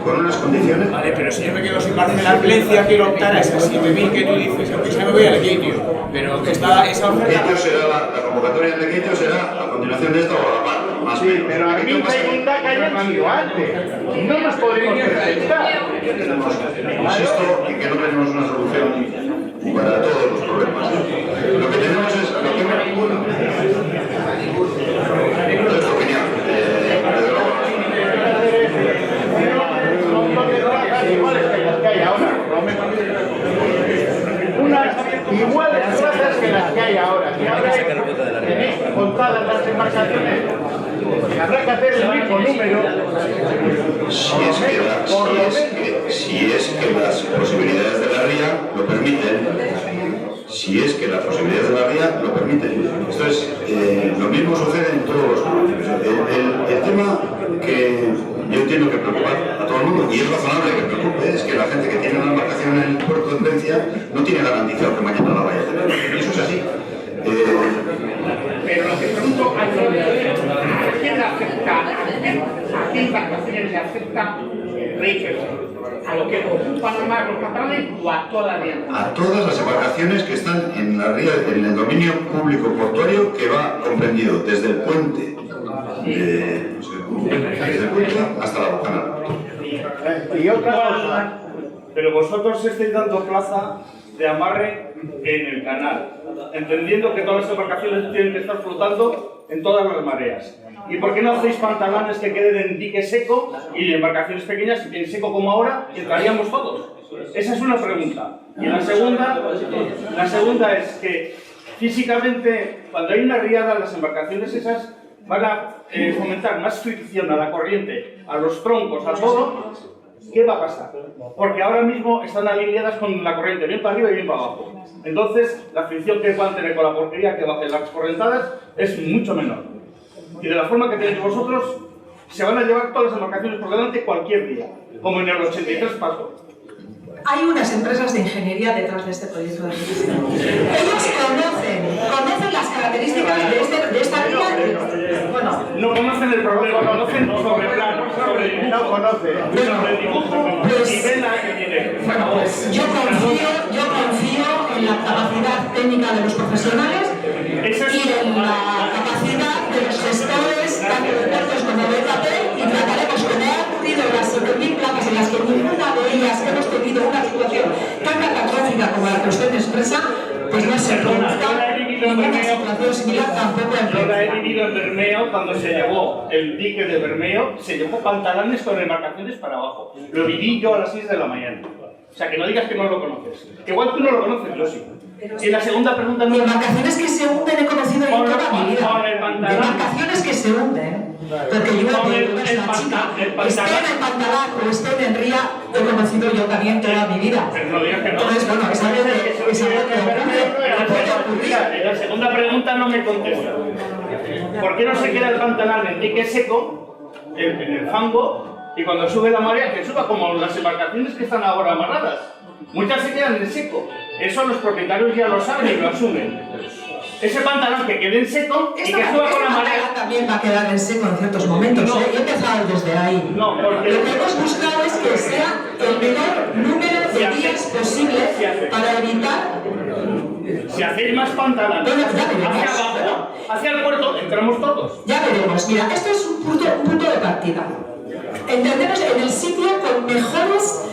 con unas condiciones. Vale, pero si yo me quedo sin parcela en Plencia, quiero optar a esas 7.000 que tú dices, aunque sea me voy al Lequeitio. Pero que está esa oferta... La convocatoria del Lequeitio será a continuación de esta o a la par. Más Sí, pero a mí me pregunta que hayan sido antes. Y no nos podemos presentar. Insisto en que no tenemos una solución para todos los problemas. Lo que tenemos es lo que me ninguna. Es tu opinión. Iguales que las que hay ahora. Unas iguales plazas que las que hay ahora. Si ahora tenéis contadas las embarcaciones, habrá que hacer el mismo número. Si es que las posibilidades de la ría lo permiten, Esto es, lo mismo sucede en todos los municipios. El tema que yo entiendo que preocupa a todo el mundo, y es razonable que preocupe, es que la gente que tiene una embarcación en el puerto de Plencia no tiene garantizado que mañana la vaya a tener. Y eso es así. Pero lo que pregunto, ¿a quién le afecta? ¿A qué embarcaciones le afecta el rey? ¿A lo que ocupan más los catalanes o a toda la ría? A todas las embarcaciones que están en la ría, en el dominio público portuario, que va comprendido desde el puente, hasta la bocanada. Y otra cosa. Pero vosotros estáis dando plaza de amarre en el canal, entendiendo que todas las embarcaciones tienen que estar flotando en todas las mareas. ¿Y por qué no hacéis pantalanes que queden en dique seco y embarcaciones pequeñas en seco como ahora, que entraríamos todos? Esa es una pregunta. Y la segunda es que físicamente, cuando hay una riada, las embarcaciones esas van a fomentar más fricción a la corriente, a los troncos, a todo. ¿Qué va a pasar? Porque ahora mismo están alineadas con la corriente, bien para arriba y bien para abajo. Entonces, la fricción que van a tener con la porquería que va a hacer las correntadas es mucho menor. Y de la forma que tenéis vosotros, se van a llevar todas las embarcaciones por delante cualquier día, como en el 83 pasó. Hay unas empresas de ingeniería detrás de este proyecto de revisión. Ellos conocen las características de esta vía. Bueno, no conocen el problema, conocen sobre plano, no conocen. Sobre el dibujo y ven la que tiene. Bueno, pues yo confío en la capacidad técnica de los profesionales y en la capacidad de los gestores, tanto de puertos como de EKP, y trataremos, como ha ocurrido en las 7.000 plazas en las que ninguna de ellas hemos tenido una situación tan catastrófica como la que usted expresa, pues no se produzca ninguna situación similar tampoco en Yo la he vivido en Bermeo, cuando se llevó el dique de Bermeo, se llevó pantalones con embarcaciones para abajo. Lo viví yo a las 6 de la mañana. O sea, que no digas que no lo conoces. Que igual tú no lo conoces, yo sí. Y la segunda pregunta no... Embarcaciones que se hunden he conocido en toda mi vida. Con el pantalán. Embarcaciones que se hunden. Porque yo Con esté en el pantalán o esté en ría, he conocido yo también toda mi vida. Pero no digas que no. Entonces, bueno, es algo que puede ocurrir. En la segunda pregunta no me contesta. ¿Por qué no se queda el pantalán en dique seco, en el fango, y cuando sube la marea, que suba como las embarcaciones que están ahora amarradas? Muchas se quedan en seco. Eso los propietarios ya lo saben y lo asumen. Ese pantalón que quede en seco y que suba con la marea... También va a quedar en seco en ciertos momentos. No. He empezado desde ahí. No, porque... Lo que hemos buscado es que sea el menor número de días posible para evitar... Si hacéis más pantalanes hacia abajo, hacia el puerto, entramos todos. Ya veremos. Mira, esto es un punto de partida. Entendemos en el sitio con mejores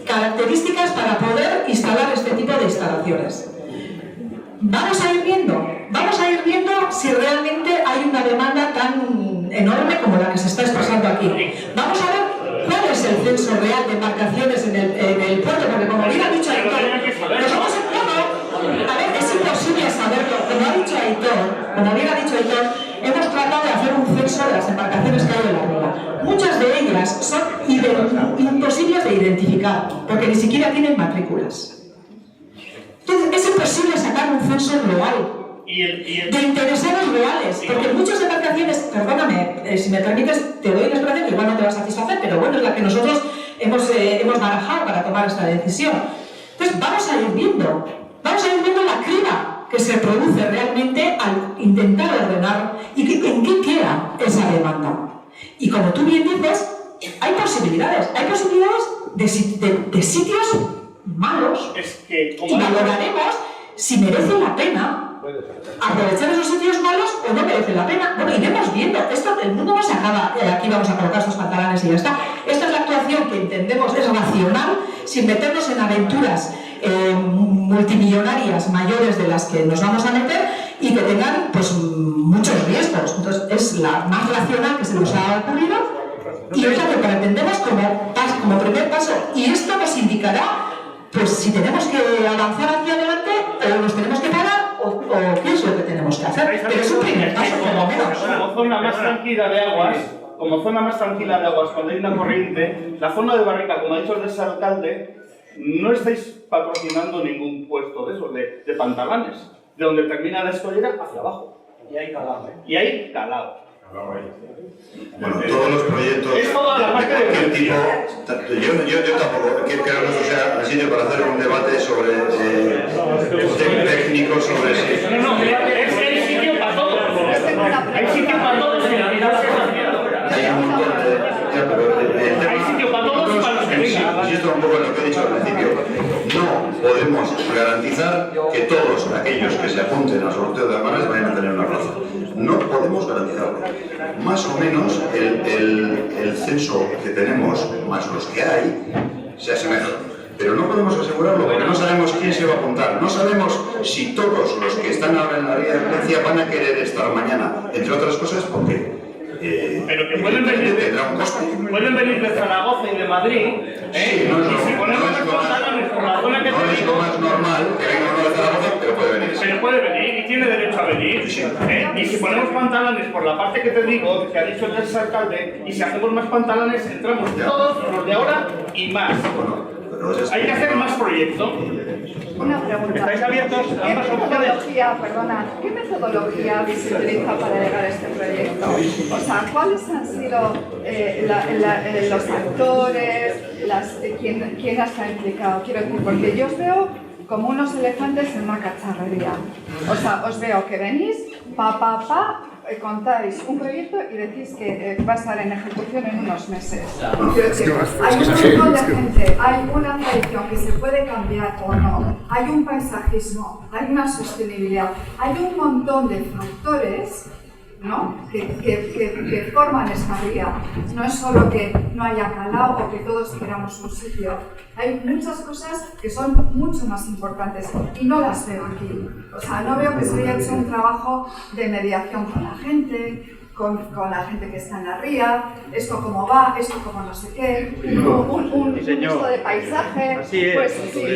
características para poder instalar este tipo de instalaciones. Vamos a ir viendo si realmente hay una demanda tan enorme como la que se está expresando aquí. Vamos a ver cuál es el censo real de embarcaciones en el puerto, porque como bien ha dicho Aitor, nosotros a ver, es imposible saberlo. Como bien ha dicho Aitor, hemos tratado de hacer un censo de las embarcaciones que hay en la ría. Muchas de ellas son imposibles de identificar, porque ni siquiera tienen matrículas. Entonces, es imposible sacar un censo real, de interesados reales, porque muchas embarcaciones, perdóname, si me permites, te doy la explicación que igual no te va a satisfacer, pero bueno, es la que nosotros hemos barajado para tomar esta decisión. Entonces, vamos a ir viendo la criba que se produce realmente al intentar ordenar y en qué queda esa demanda. Y como tú bien dices, hay posibilidades de sitios malos, y valoraremos si merece la pena aprovechar esos sitios malos o no merece la pena. Bueno, iremos viendo. El mundo no se acaba, aquí vamos a colocar estos pantalones y ya está. Esta es la actuación que entendemos es racional, sin meternos en aventuras multimillonarias mayores de las que nos vamos a meter y que tengan pues muchos riesgos. Entonces es la más racional que se nos ha ocurrido y es la que pretendemos como primer paso. Y esto nos indicará pues si tenemos que avanzar hacia adelante o nos tenemos que parar o qué es lo que tenemos que hacer. Pero es un primer paso, por lo menos. Como zona más tranquila de aguas, cuando hay una corriente, la zona de Barrica, como ha dicho el exalcalde, no estáis patrocinando ningún puesto de esos, de pantalanes, de donde termina la escollera hacia abajo. Y hay calado. Y hay calado. Bueno, todos los proyectos es toda la parte de cualquier tipo, yo tampoco creo que esto sea el sitio para hacer un debate sobre técnico sobre si... No, es sitio para todos. Hay sitio para todos en la vida. Hay un montón de... Hay sitio para todos y para los que vengan. Insisto un poco en lo que he dicho al principio. No podemos garantizar que todos aquellos que se apunten al sorteo de Amares vayan a tener una plaza. No podemos garantizarlo. Más o menos el censo que tenemos, más los que hay, se asemejan. Pero no podemos asegurarlo porque no sabemos quién se va a apuntar. No sabemos si todos los que están ahora en la ría de Valencia van a querer estar mañana, entre otras cosas porque... pero que pueden venir de Zaragoza y de Madrid, sí, y si ponemos los pantalones por la zona que te digo... No es más normal que venga uno de Zaragoza, pero puede venir. Pero puede venir y tiene derecho a venir. Y si ponemos pantalones por la parte que te digo, que ha dicho el exalcalde, y si hacemos más pantalones, entramos todos los de ahora y más. Hay que hacer más proyectos. Una pregunta. ¿Estáis abiertos a ambas opciones? ¿Qué metodología habéis utilizado para llegar a este proyecto? O sea, ¿cuáles han sido los actores, quién está implicado? Quiero decir, porque yo os veo como unos elefantes en una cacharrería. O sea, os veo que venís, contáis un proyecto y decís que va a estar en ejecución en unos meses. Quiero decir, hay un montón de gente, hay una tradición que se puede cambiar o no, hay un paisajismo, hay una sostenibilidad, hay un montón de factores, ¿no?, que forman esta ría. No es solo que no haya calado o que todos queramos un sitio. Hay muchas cosas que son mucho más importantes y no las veo aquí. O sea, no veo que se haya hecho un trabajo de mediación con la gente, con la gente que está en la ría, esto cómo va, esto cómo no sé qué, un esto de paisaje, pues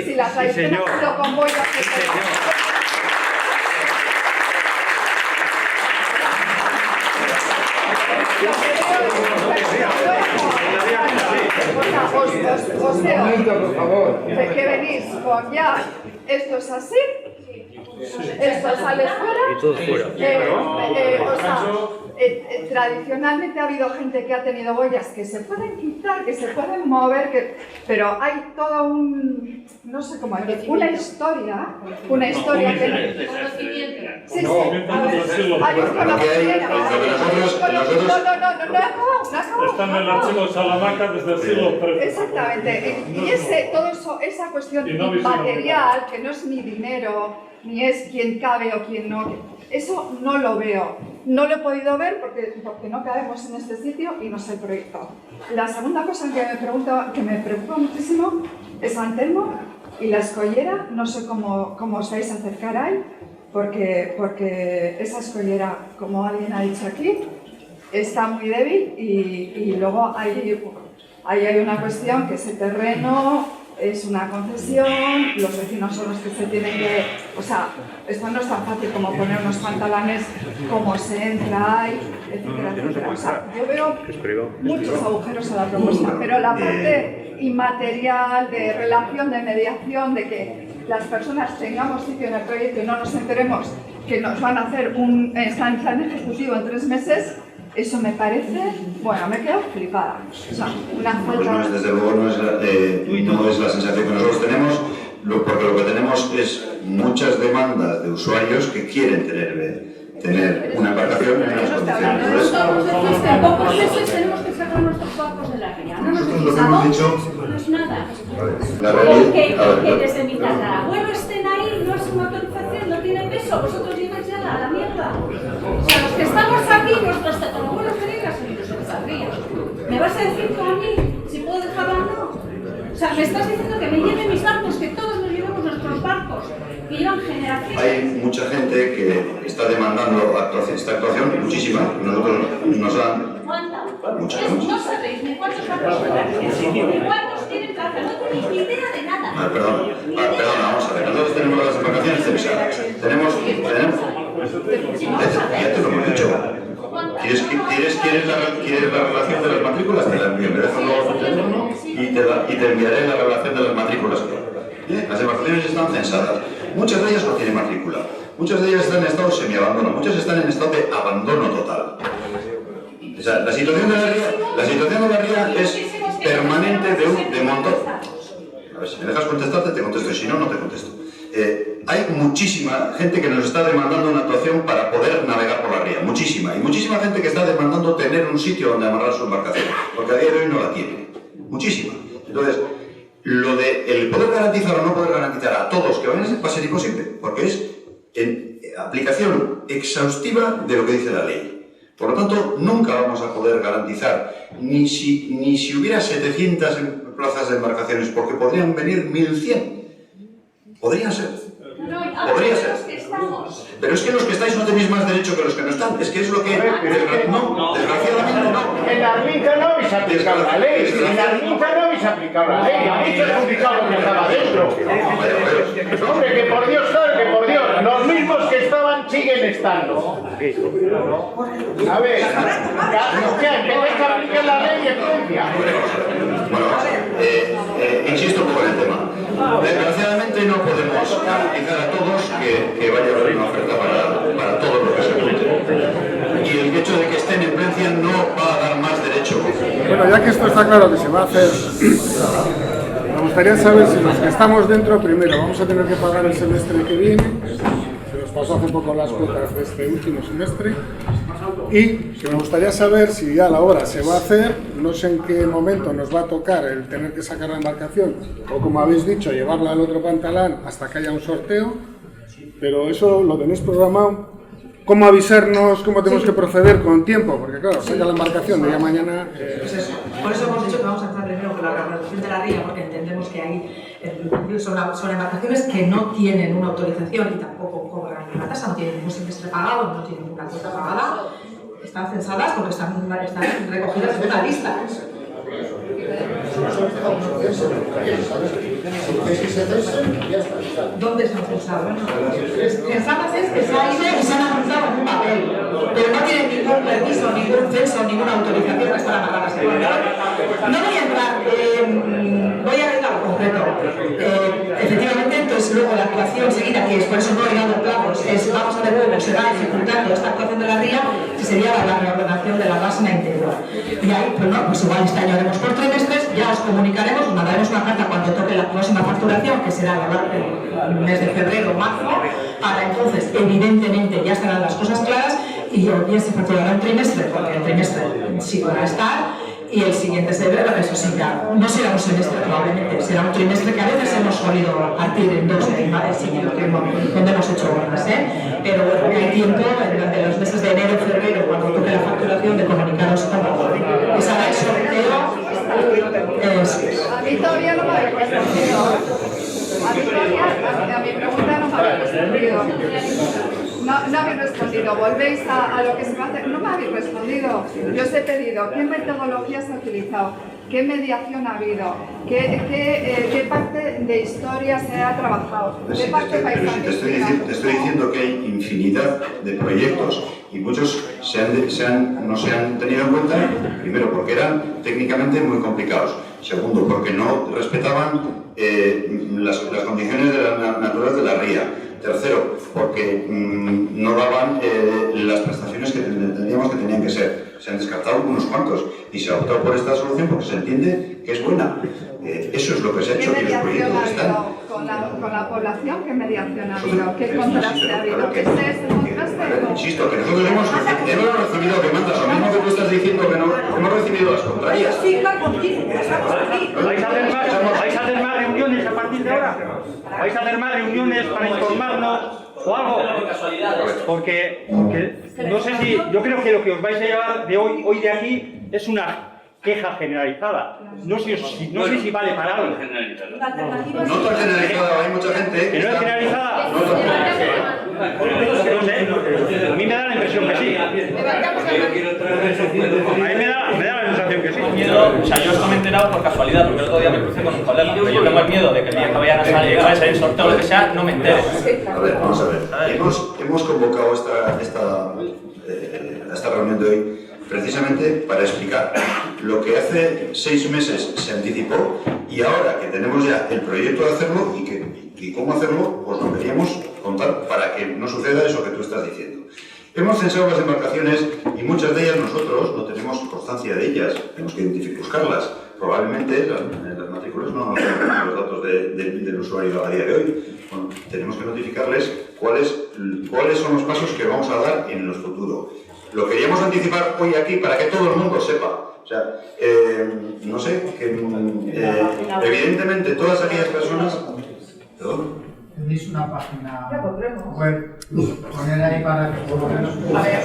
si la tradición ha sido con boyas, os veo que venís con ya, esto es así, esto sale fuera, y todo fuera. O sea, tradicionalmente ha habido gente que ha tenido boyas que se pueden quitar, que se pueden mover, pero hay todo un, no sé cómo decir, una historia que... Sí, sí, hay un conocimiento. No, está en el archivo Salamanca desde el siglo XIII. Exactamente, y todo eso, esa cuestión material, que no es ni dinero, ni es quién cabe o quién no, eso no lo veo. No lo he podido ver porque no cabemos en este sitio y no sé el proyecto. La segunda cosa que me preocupa muchísimo es San Telmo y la escollera. No sé cómo os vais a acercar ahí, porque esa escollera, como alguien ha dicho aquí, está muy débil y luego ahí hay una cuestión que ese terreno es una concesión, los vecinos son los que se tienen que... O sea, esto no es tan fácil como poner unos pantalones, cómo se entra ahí, etcétera, etcétera. O sea, yo veo muchos agujeros a la propuesta, pero la parte inmaterial, de relación, de mediación, de que las personas tengamos sitio en el proyecto y no nos enteremos que nos van a hacer un plan ejecutivo en 3 meses, eso me parece, bueno, me quedo flipada. O sea, una falta... Pues desde luego no es la sensación que nosotros tenemos, porque lo que tenemos es muchas demandas de usuarios que quieren tener una embarcación en unas condiciones. Entonces, en pocos meses tenemos que sacar nuestros barcos de la ría. No nos decís a dónde, no es nada. Que desde mi tatarabuelo estén ahí, no es una autorización, no tiene peso, vosotros llegáis ya a la mierda. O sea, los que estamos aquí, nuestros tatarabuelos tenían salidos en esa ría. ¿Me vas a decir tú a mí si puedo dejarlo o no? O sea, me estás diciendo que me lleven mis barcos, que todos nos llevemos nuestros barcos, que llevan generaciones. Hay mucha gente que está demandando esta actuación, muchísima. Nosotros nos dan... ¿Cuánta? Muchas. No sabéis ni cuántos barcos ni cuántos tienen plaza, no tenéis ni idea de nada. Perdona, vamos a ver. Nosotros tenemos las embarcaciones cesadas. Tenemos... Ya te lo hemos dicho. ¿Quieres la relación de las matrículas? Te la envío. Me dejas luego tu teléfono y te enviaré la relación de las matrículas. Las embarcaciones están censadas. Muchas de ellas no tienen matrícula. Muchas de ellas están en estado semiabandono. Muchas están en estado de abandono total. O sea, la situación de la ría es permanente de montón. A ver, si me dejas contestarte, te contesto. Si no, no te contesto. Hay muchísima gente que nos está demandando una actuación para poder navegar por la ría, muchísima, y muchísima gente que está demandando tener un sitio donde amarrar su embarcación, porque a día de hoy no la tiene, muchísima. Entonces, lo de el poder garantizar o no poder garantizar a todos que vayan va a ser imposible, porque es en aplicación exhaustiva de lo que dice la ley. Por lo tanto, nunca vamos a poder garantizar, ni si hubiera 700 plazas de embarcaciones, porque podrían venir 1100. Podría ser. Podría ser. Pero es que los que estáis no tenéis más derecho que los que no están. Es que es lo que... No, desgraciadamente no. En Arminta no habéis aplicado la ley. En Arminta no habéis aplicado la ley. Habéis perjudicado lo que estaba dentro. Hombre, que por Dios, claro, que por Dios. Los mismos que estaban siguen estando. A ver, ¿qué? ¿Empezáis a aplicar la ley en Francia? Bueno, insisto un poco en el tema. Desgraciadamente no podemos garantizar a todos que vaya a haber una oferta para todos los que se pueden. Y el hecho de que estén en Francia no va a dar más derecho. Bueno, ya que esto está claro que se va a hacer, me gustaría saber si los que estamos dentro, primero, vamos a tener que pagar el semestre que viene. Se nos pasó hace poco las cuotas de este último semestre. Y me gustaría saber si ya la obra se va a hacer, no sé en qué momento nos va a tocar el tener que sacar la embarcación o, como habéis dicho, llevarla al otro pantalán hasta que haya un sorteo, pero eso lo tenéis programado. ¿Cómo avisarnos, cómo tenemos que proceder con tiempo? Porque claro, saca la embarcación de ya mañana... Pues eso. Por eso hemos dicho que vamos a empezar primero con la regulación de la ría, porque entendemos que hay son embarcaciones que no tienen una autorización y tampoco cobran ninguna tasa, no tienen ningún semestre pagado, no tienen ninguna cuota pagada. están censadas porque están recogidas en una lista. ¿Dónde se han censado? Pensadas es que se han ido y se han apuntado en un papel, pero no tienen ningún permiso, ningún censo, ninguna autorización de estar amarradas. No voy a entrar, voy a ir a lo concreto. Efectivamente, entonces luego la actuación seguida, que es por eso no he dado plazos, es vamos a ver cómo se va ejecutando esta actuación de la RIA, que sería la reordenación de la máxima integral. Y ahí, pues no, pues igual este año haremos por trimestres, ya os comunicaremos, os mandaremos una carta cuando toque la próxima facturación, que será el mes de febrero o marzo. Para entonces, evidentemente, ya estarán las cosas claras y ya se facturará un trimestre, porque el trimestre sí va a estar. Y el siguiente febrero, eso sí, ya no será un semestre probablemente, será un trimestre que a veces hemos solido partir en dos, donde hemos hecho horas, pero bueno, que hay tiempo durante los meses de enero, febrero, cuando toque la facturación, de comunicaros cómo es ahora el sorteo. A mí todavía no me habéis respondido. A mi pregunta no me habéis respondido. No habéis respondido, volvéis a lo que se va a hacer. No me habéis respondido. Yo os he pedido qué metodología se ha utilizado, qué mediación ha habido, qué parte de historia se ha trabajado, qué parte paisajística. Te estoy diciendo que hay infinidad de proyectos y muchos no se han tenido en cuenta, primero porque eran técnicamente muy complicados, segundo porque no respetaban las condiciones naturales de la ría. Tercero, porque no daban las prestaciones que entendíamos que tenían que ser. Se han descartado unos cuantos y se ha optado por esta solución porque se entiende que es buena. Eso es lo que se ha hecho y los proyectos están. Con la población, ¿qué mediación ha habido? ¿Qué contraste ha habido? ¿Qué es ese contraste? Insisto, que nosotros hemos recibido demandas, lo mismo que tú estás diciendo que no hemos recibido las contrarias. ¿Vais a hacer más reuniones a partir de ahora? ¿Vais a hacer más reuniones para informarnos o algo? Porque no sé si, yo creo que lo que os vais a llevar de hoy de aquí es una queja generalizada. No sé si vale para algo. No tan generalizada, hay mucha gente que no es generalizada. No sé, a mí me da la impresión que sí. A mí me da la sensación que sí. O sea, yo esto me he enterado por casualidad, porque el otro día me crucé con un colega, pero yo tengo el miedo de que el día que vayan a salir el sorteo o lo que sea, no me entere. A ver, vamos a ver. Hemos convocado esta reunión de hoy precisamente para explicar lo que hace 6 meses se anticipó y ahora que tenemos ya el proyecto de hacerlo y cómo hacerlo, pues lo queríamos contar para que no suceda eso que tú estás diciendo. Hemos censado las embarcaciones y muchas de ellas nosotros no tenemos constancia de ellas, tenemos que buscarlas. Probablemente las matrículas no tenemos los datos del usuario a día de hoy. Bueno, tenemos que notificarles cuáles son los pasos que vamos a dar en el futuro. Lo queríamos anticipar hoy aquí para que todo el mundo sepa. O sea, no sé, evidentemente todas aquellas personas... ¿Perdón? Tenéis una página web, poner ahí para que por lo menos...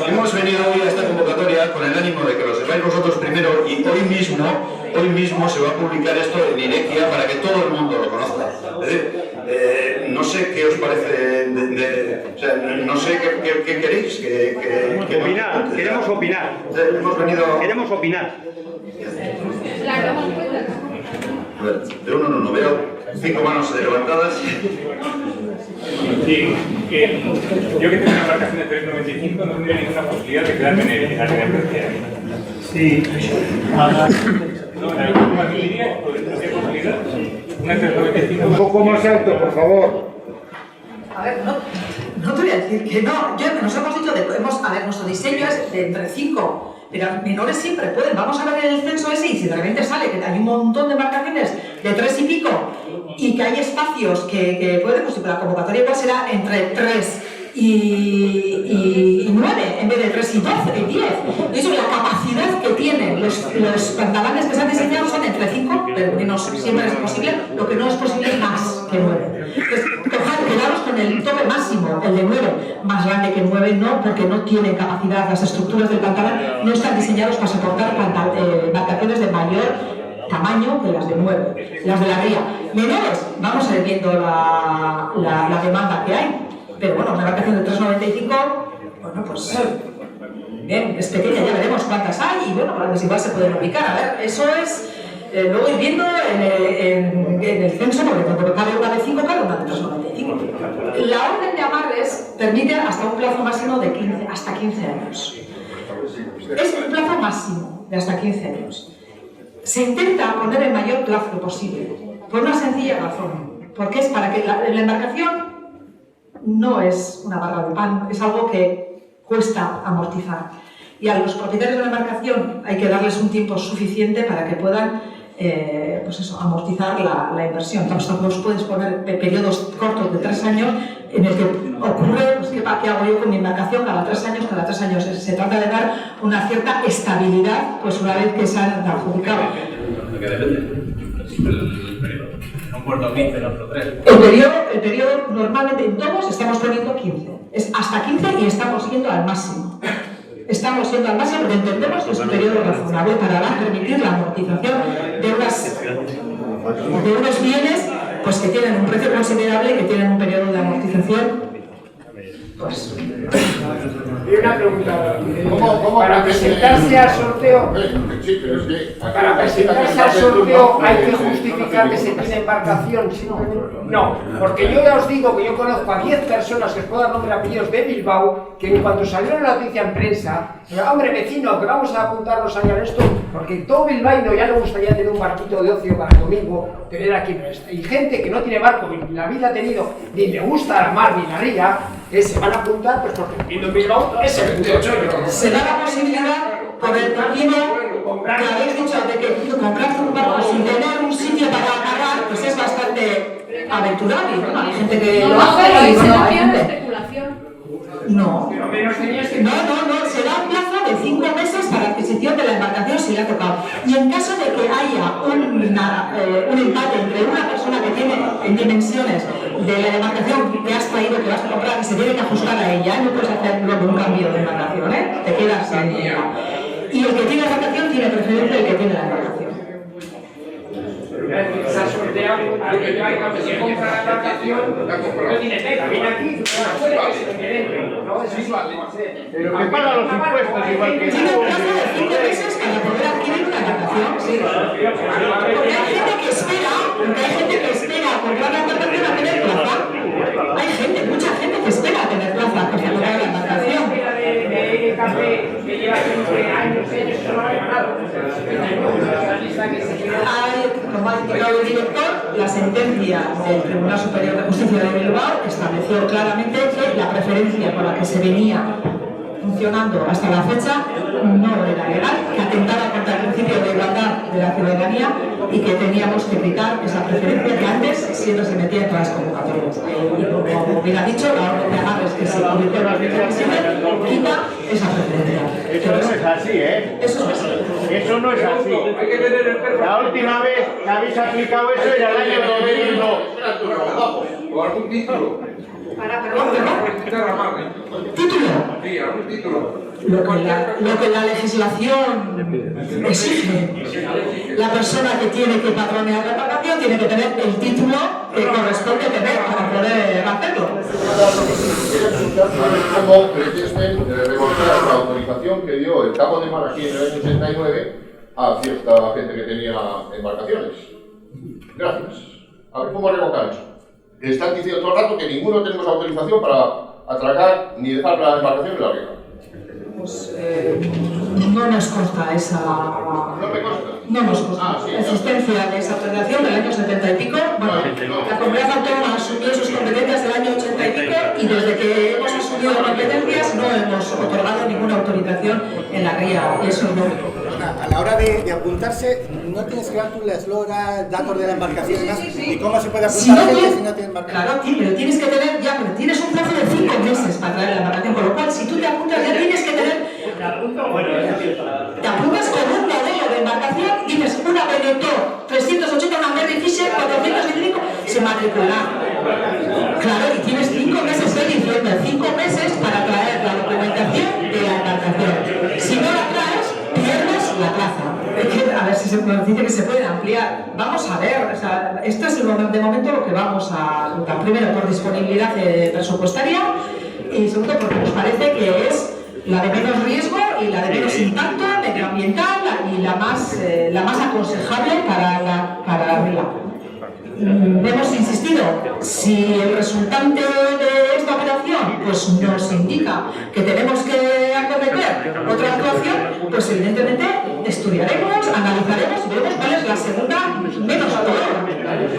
Hemos venido hoy a esta convocatoria con el ánimo de que lo sepáis vosotros primero y hoy mismo se va a publicar esto en Irekia para que todo el mundo lo conozca. Es decir, no sé qué os parece, o sea, no sé qué queréis. Opinar, queremos opinar. Queremos opinar. A ver, de uno no veo 5 manos levantadas. Sí, yo que tengo una embarcación de 395 no tendría ninguna posibilidad de quedarme en la línea terciaria. Sí. No, en alguna línea ¿tendría posibilidad? Una 395. Un poco más alto, por favor. A ver, no te voy a decir que no. Nos hemos dicho, a ver, nuestro diseño es de entre 5, pero menores siempre pueden. Vamos a ver el censo ese y si de repente sale que hay un montón de embarcaciones de 3 y pico y que hay espacios que pueden, pues la convocatoria igual será entre 3 y 9 en vez de 3 y 12 y 10. Y eso, la capacidad que tienen los pantalanes que se han diseñado son entre 5, pero menos siempre es posible, lo que no es posible es más que 9. Entonces, quedaros con el tope máximo, el de 9, más grande que 9 no, porque no tienen capacidad, las estructuras del pantalón no están diseñados para soportar embarcaciones de mayor tamaño que las de 9, las de la ría. Menores, vamos a ir viendo la demanda que hay. Pero bueno, una embarcación de 3,95, bueno, pues bien, es pequeña, ya veremos cuántas hay y bueno, pues igual se pueden ubicar. A ver, eso es luego ir viendo en el censo, porque cuando cabe una de 5, cabe una de 395. La orden de amarres permite hasta un plazo máximo de 15 años. Es un plazo máximo de hasta 15 años. Se intenta poner el mayor plazo posible, por una sencilla razón, porque es para que la embarcación no es una barra de pan, es algo que cuesta amortizar. Y a los propietarios de la embarcación hay que darles un tiempo suficiente para que puedan pues eso, amortizar la inversión. Tampoco puedes poner periodos cortos de 3 años en el que ocurre, pues, ¿qué hago yo con mi embarcación cada 3 años? Cada 3 años se trata de dar una cierta estabilidad, pues una vez que se han adjudicado. ¿De qué depende? Un puerto 15, el otro 3. El periodo normalmente en todos estamos poniendo 15. Es hasta 15 y estamos yendo al máximo. Estamos yendo al máximo porque entendemos que es un periodo razonable para permitir la amortización de unos bienes pues, que tienen un precio considerable y que tienen un periodo de amortización. Pues. Y una pregunta. Para presentarse al sorteo, hay que justificar que se tiene embarcación. No, porque yo ya os digo que yo conozco a 10 personas que os puedo dar nombre y apellidos de Bilbao, que en cuanto salió la noticia en prensa, hombre vecino, que vamos a apuntarnos allá en esto, porque todo bilbaíno ya le gustaría tener un barquito de ocio para domingo, tener aquí nuestra. Y gente que no tiene barco, ni la vida ha tenido, ni le gusta la mar ni la ría, se van a apuntar, pues porque viviendo en Bilbao es el puto chollo. Se da la posibilidad por el camino que habéis dicho de que comprarse un barco sin tener un sitio para agarrar, pues es bastante aventurable. Bueno, hay gente que lo hace y bueno, hay gente. No, se da un plazo de 5 meses para adquisición de la embarcación si le ha tocado. Y en caso de que haya un empate entre una persona que tiene en dimensiones de la embarcación que has traído, que vas a comprar, y se tiene que ajustar a ella, no puedes hacer luego un cambio de embarcación, te quedas sin ella. Y el que tiene la embarcación tiene preferencia el que tiene la embarcación. Se ha sorteado a que cuando se compra la embarcación, no tiene pega, viene aquí, no es igual. Pero que paga los impuestos igual que tiene un plazo de 5 meses para poder adquirir una embarcación, sí. Porque hay gente que espera comprar la embarcación a tener plaza. Hay gente, mucha gente que espera a tener plaza para comprar la embarcación. De café que lleva 15 años, ellos se lo han ganado. Como ha indicado el director, la sentencia del Tribunal Superior de Justicia de Bilbao estableció claramente que la preferencia por la que se venía funcionando hasta la fecha no era legal, que atentaba contra el principio de igualdad de la ciudadanía y que teníamos que quitar esa preferencia que antes siempre se metía en todas las convocatorias. Y como bien ha dicho, la orden de agarres que se publicó en el 2017 quita esa preferencia. Eso no es así, ¿eh? Eso no es así. La última vez que habéis aplicado eso era el año 2002. ¿O algún título? ¿Título? Sí, algún título. Lo que la legislación exige. La persona que tiene que patronear la embarcación tiene que tener el título que corresponde tener para poder hacerlo. ¿Cómo pretenden demostrar la autorización que dio el Cabo de Mar aquí en el año 89 a cierta gente que tenía embarcaciones? Gracias. A ver cómo revocar eso. Están diciendo todo el rato que ninguno tenemos autorización para atracar ni dejar la embarcación en la ría. Pues no nos consta esa... ¿No me consta? No nos consta. La existencia de esa autorización del año 70 y pico. Bueno, la Comunidad Autónoma asumió sus competencias del año 80 y pico y desde que hemos asumido competencias no hemos otorgado ninguna autorización en la ría. Y eso no. A la hora de apuntarse, no tienes que dar tú la eslora, datos de la embarcación y cómo se puede apuntar si no tienes embarcación. Claro, pero tienes que tener ya, pero tienes un plazo de 5 meses para traer la embarcación, con lo cual si tú te apuntas ya tienes que tener... Te apuntas con un modelo de embarcación, tienes una Benetton 380, una Merry Fisher 425, se matricula. Claro, y tienes 5 meses de diciembre, 5 meses para traer la documentación de la embarcación. Si no la traes, pierdes la plaza. A ver si se dice que se puede ampliar. Vamos a ver, o sea, esto es de momento lo que vamos a votar. Primero, por disponibilidad presupuestaria y segundo, porque nos parece que es la de menos riesgo y la de menos impacto medioambiental y la más aconsejable para la ría. Hemos insistido, si el resultante de esta operación pues, nos indica que tenemos que acometer otra actuación, pues evidentemente estudiaremos, analizaremos y veremos cuál es la segunda menos peor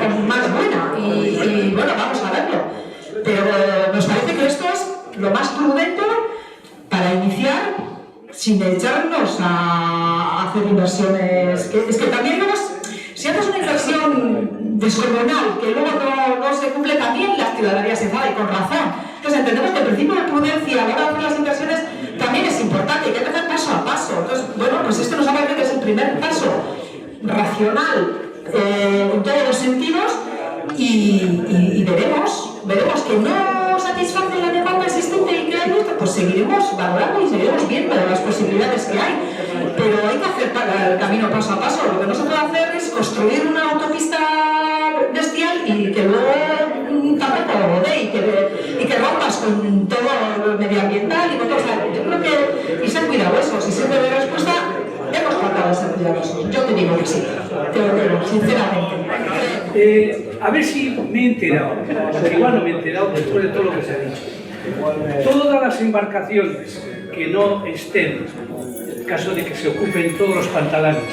o más buena y bueno, vamos a verlo. Pero nos parece que esto es lo más prudente para iniciar sin echarnos a hacer inversiones. Es que también luego, si haces una inversión descomunal que luego no se cumple, también la ciudadanía se enfada y con razón. Entonces entendemos que el principio de prudencia a la hora de hacer las inversiones también es importante y que hay que hacer paso a paso. Entonces, bueno, pues esto nos parece que es el primer paso racional en todos los sentidos y veremos que no satisface la demanda existente y que hay, pues seguiremos valorando y seguiremos viendo las posibilidades que hay. Pero hay que hacer el camino paso a paso. Lo que no se puede hacer es construir una autopista bestial y que luego tampoco lo dé y que rompas con todo lo medioambiental y con todo. O sea, yo creo que, y ser cuidadosos, y siempre de respuesta, hemos tratado de ser cuidadosos. Yo te digo que sí, te lo digo, sinceramente. A ver si me he enterado, porque igual no me he enterado después de todo lo que se ha dicho. Todas las embarcaciones que no estén, en caso de que se ocupen todos los pantalanes,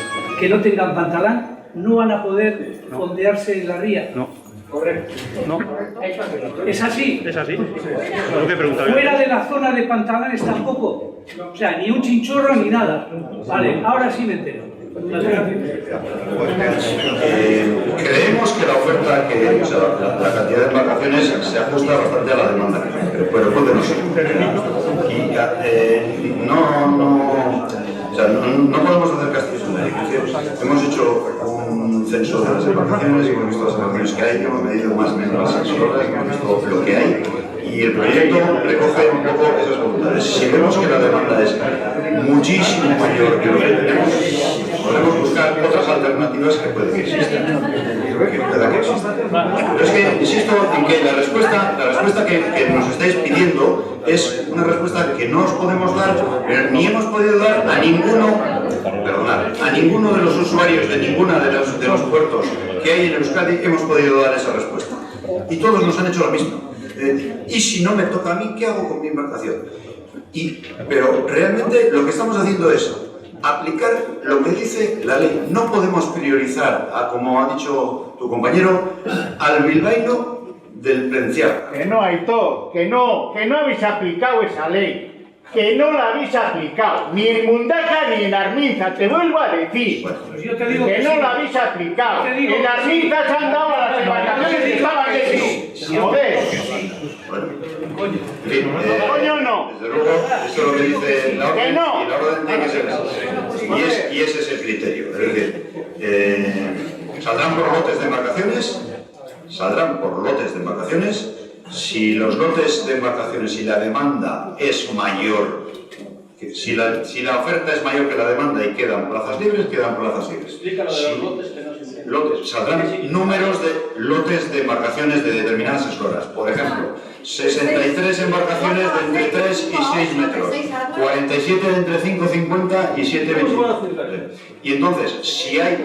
que no tengan pantalán, no van a poder fondearse en la ría. No. Correcto. No. ¿Es así? Es así. Lo que preguntaba. Fuera de la zona de pantalanes tampoco. O sea, ni un chinchorro ni nada. Vale, ahora sí me entero. Creemos que la oferta, o sea, la cantidad de embarcaciones se ajusta bastante a la demanda, pero puede no ser. No podemos hacer castillos en aire. Hemos hecho un censo de las embarcaciones, hemos visto las embarcaciones que hay, hemos medido más o menos las horas, hemos visto lo que hay y el proyecto recoge un poco esas voluntades. Si vemos que la demanda es muchísimo mayor que lo que tenemos, podemos buscar otras alternativas que puede que existan. Pero es que insisto en que la respuesta que nos estáis pidiendo es una respuesta que no os podemos dar, ni hemos podido dar a ninguno de los usuarios de ninguno de los puertos que hay en Euskadi hemos podido dar esa respuesta. Y todos nos han hecho lo mismo. Y si no me toca a mí, ¿qué hago con mi embarcación? Pero realmente lo que estamos haciendo es aplicar lo que dice la ley. No podemos priorizar, como ha dicho tu compañero, al bilbaíno del Plenciar. Que no, Aitor, que no habéis aplicado esa ley. Que no la habéis aplicado, ni en Mundaca ni en Arminza, te vuelvo a decir. Pues yo te digo que no la habéis aplicado. En Arminza se han dado a las embarcaciones y estaban que sí. Joder. Coño no. Desde luego, eso es lo que dice la orden, que no. Y la orden tiene que ser así. Y ese es el criterio. Es decir, saldrán por lotes de embarcaciones, Si los lotes de embarcaciones y la demanda es mayor, si la oferta es mayor que la demanda y quedan plazas libres, quedan plazas libres. Explícalo de los lotes que no se entienden. Lotes, saldrán números de lotes de embarcaciones de determinadas esloras. Por ejemplo, 63 embarcaciones de entre 3 y 6 metros, 47 de entre 5,50 y 7,20. Y entonces, si hay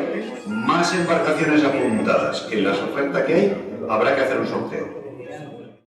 más embarcaciones apuntadas que las ofertas que hay, habrá que hacer un sorteo.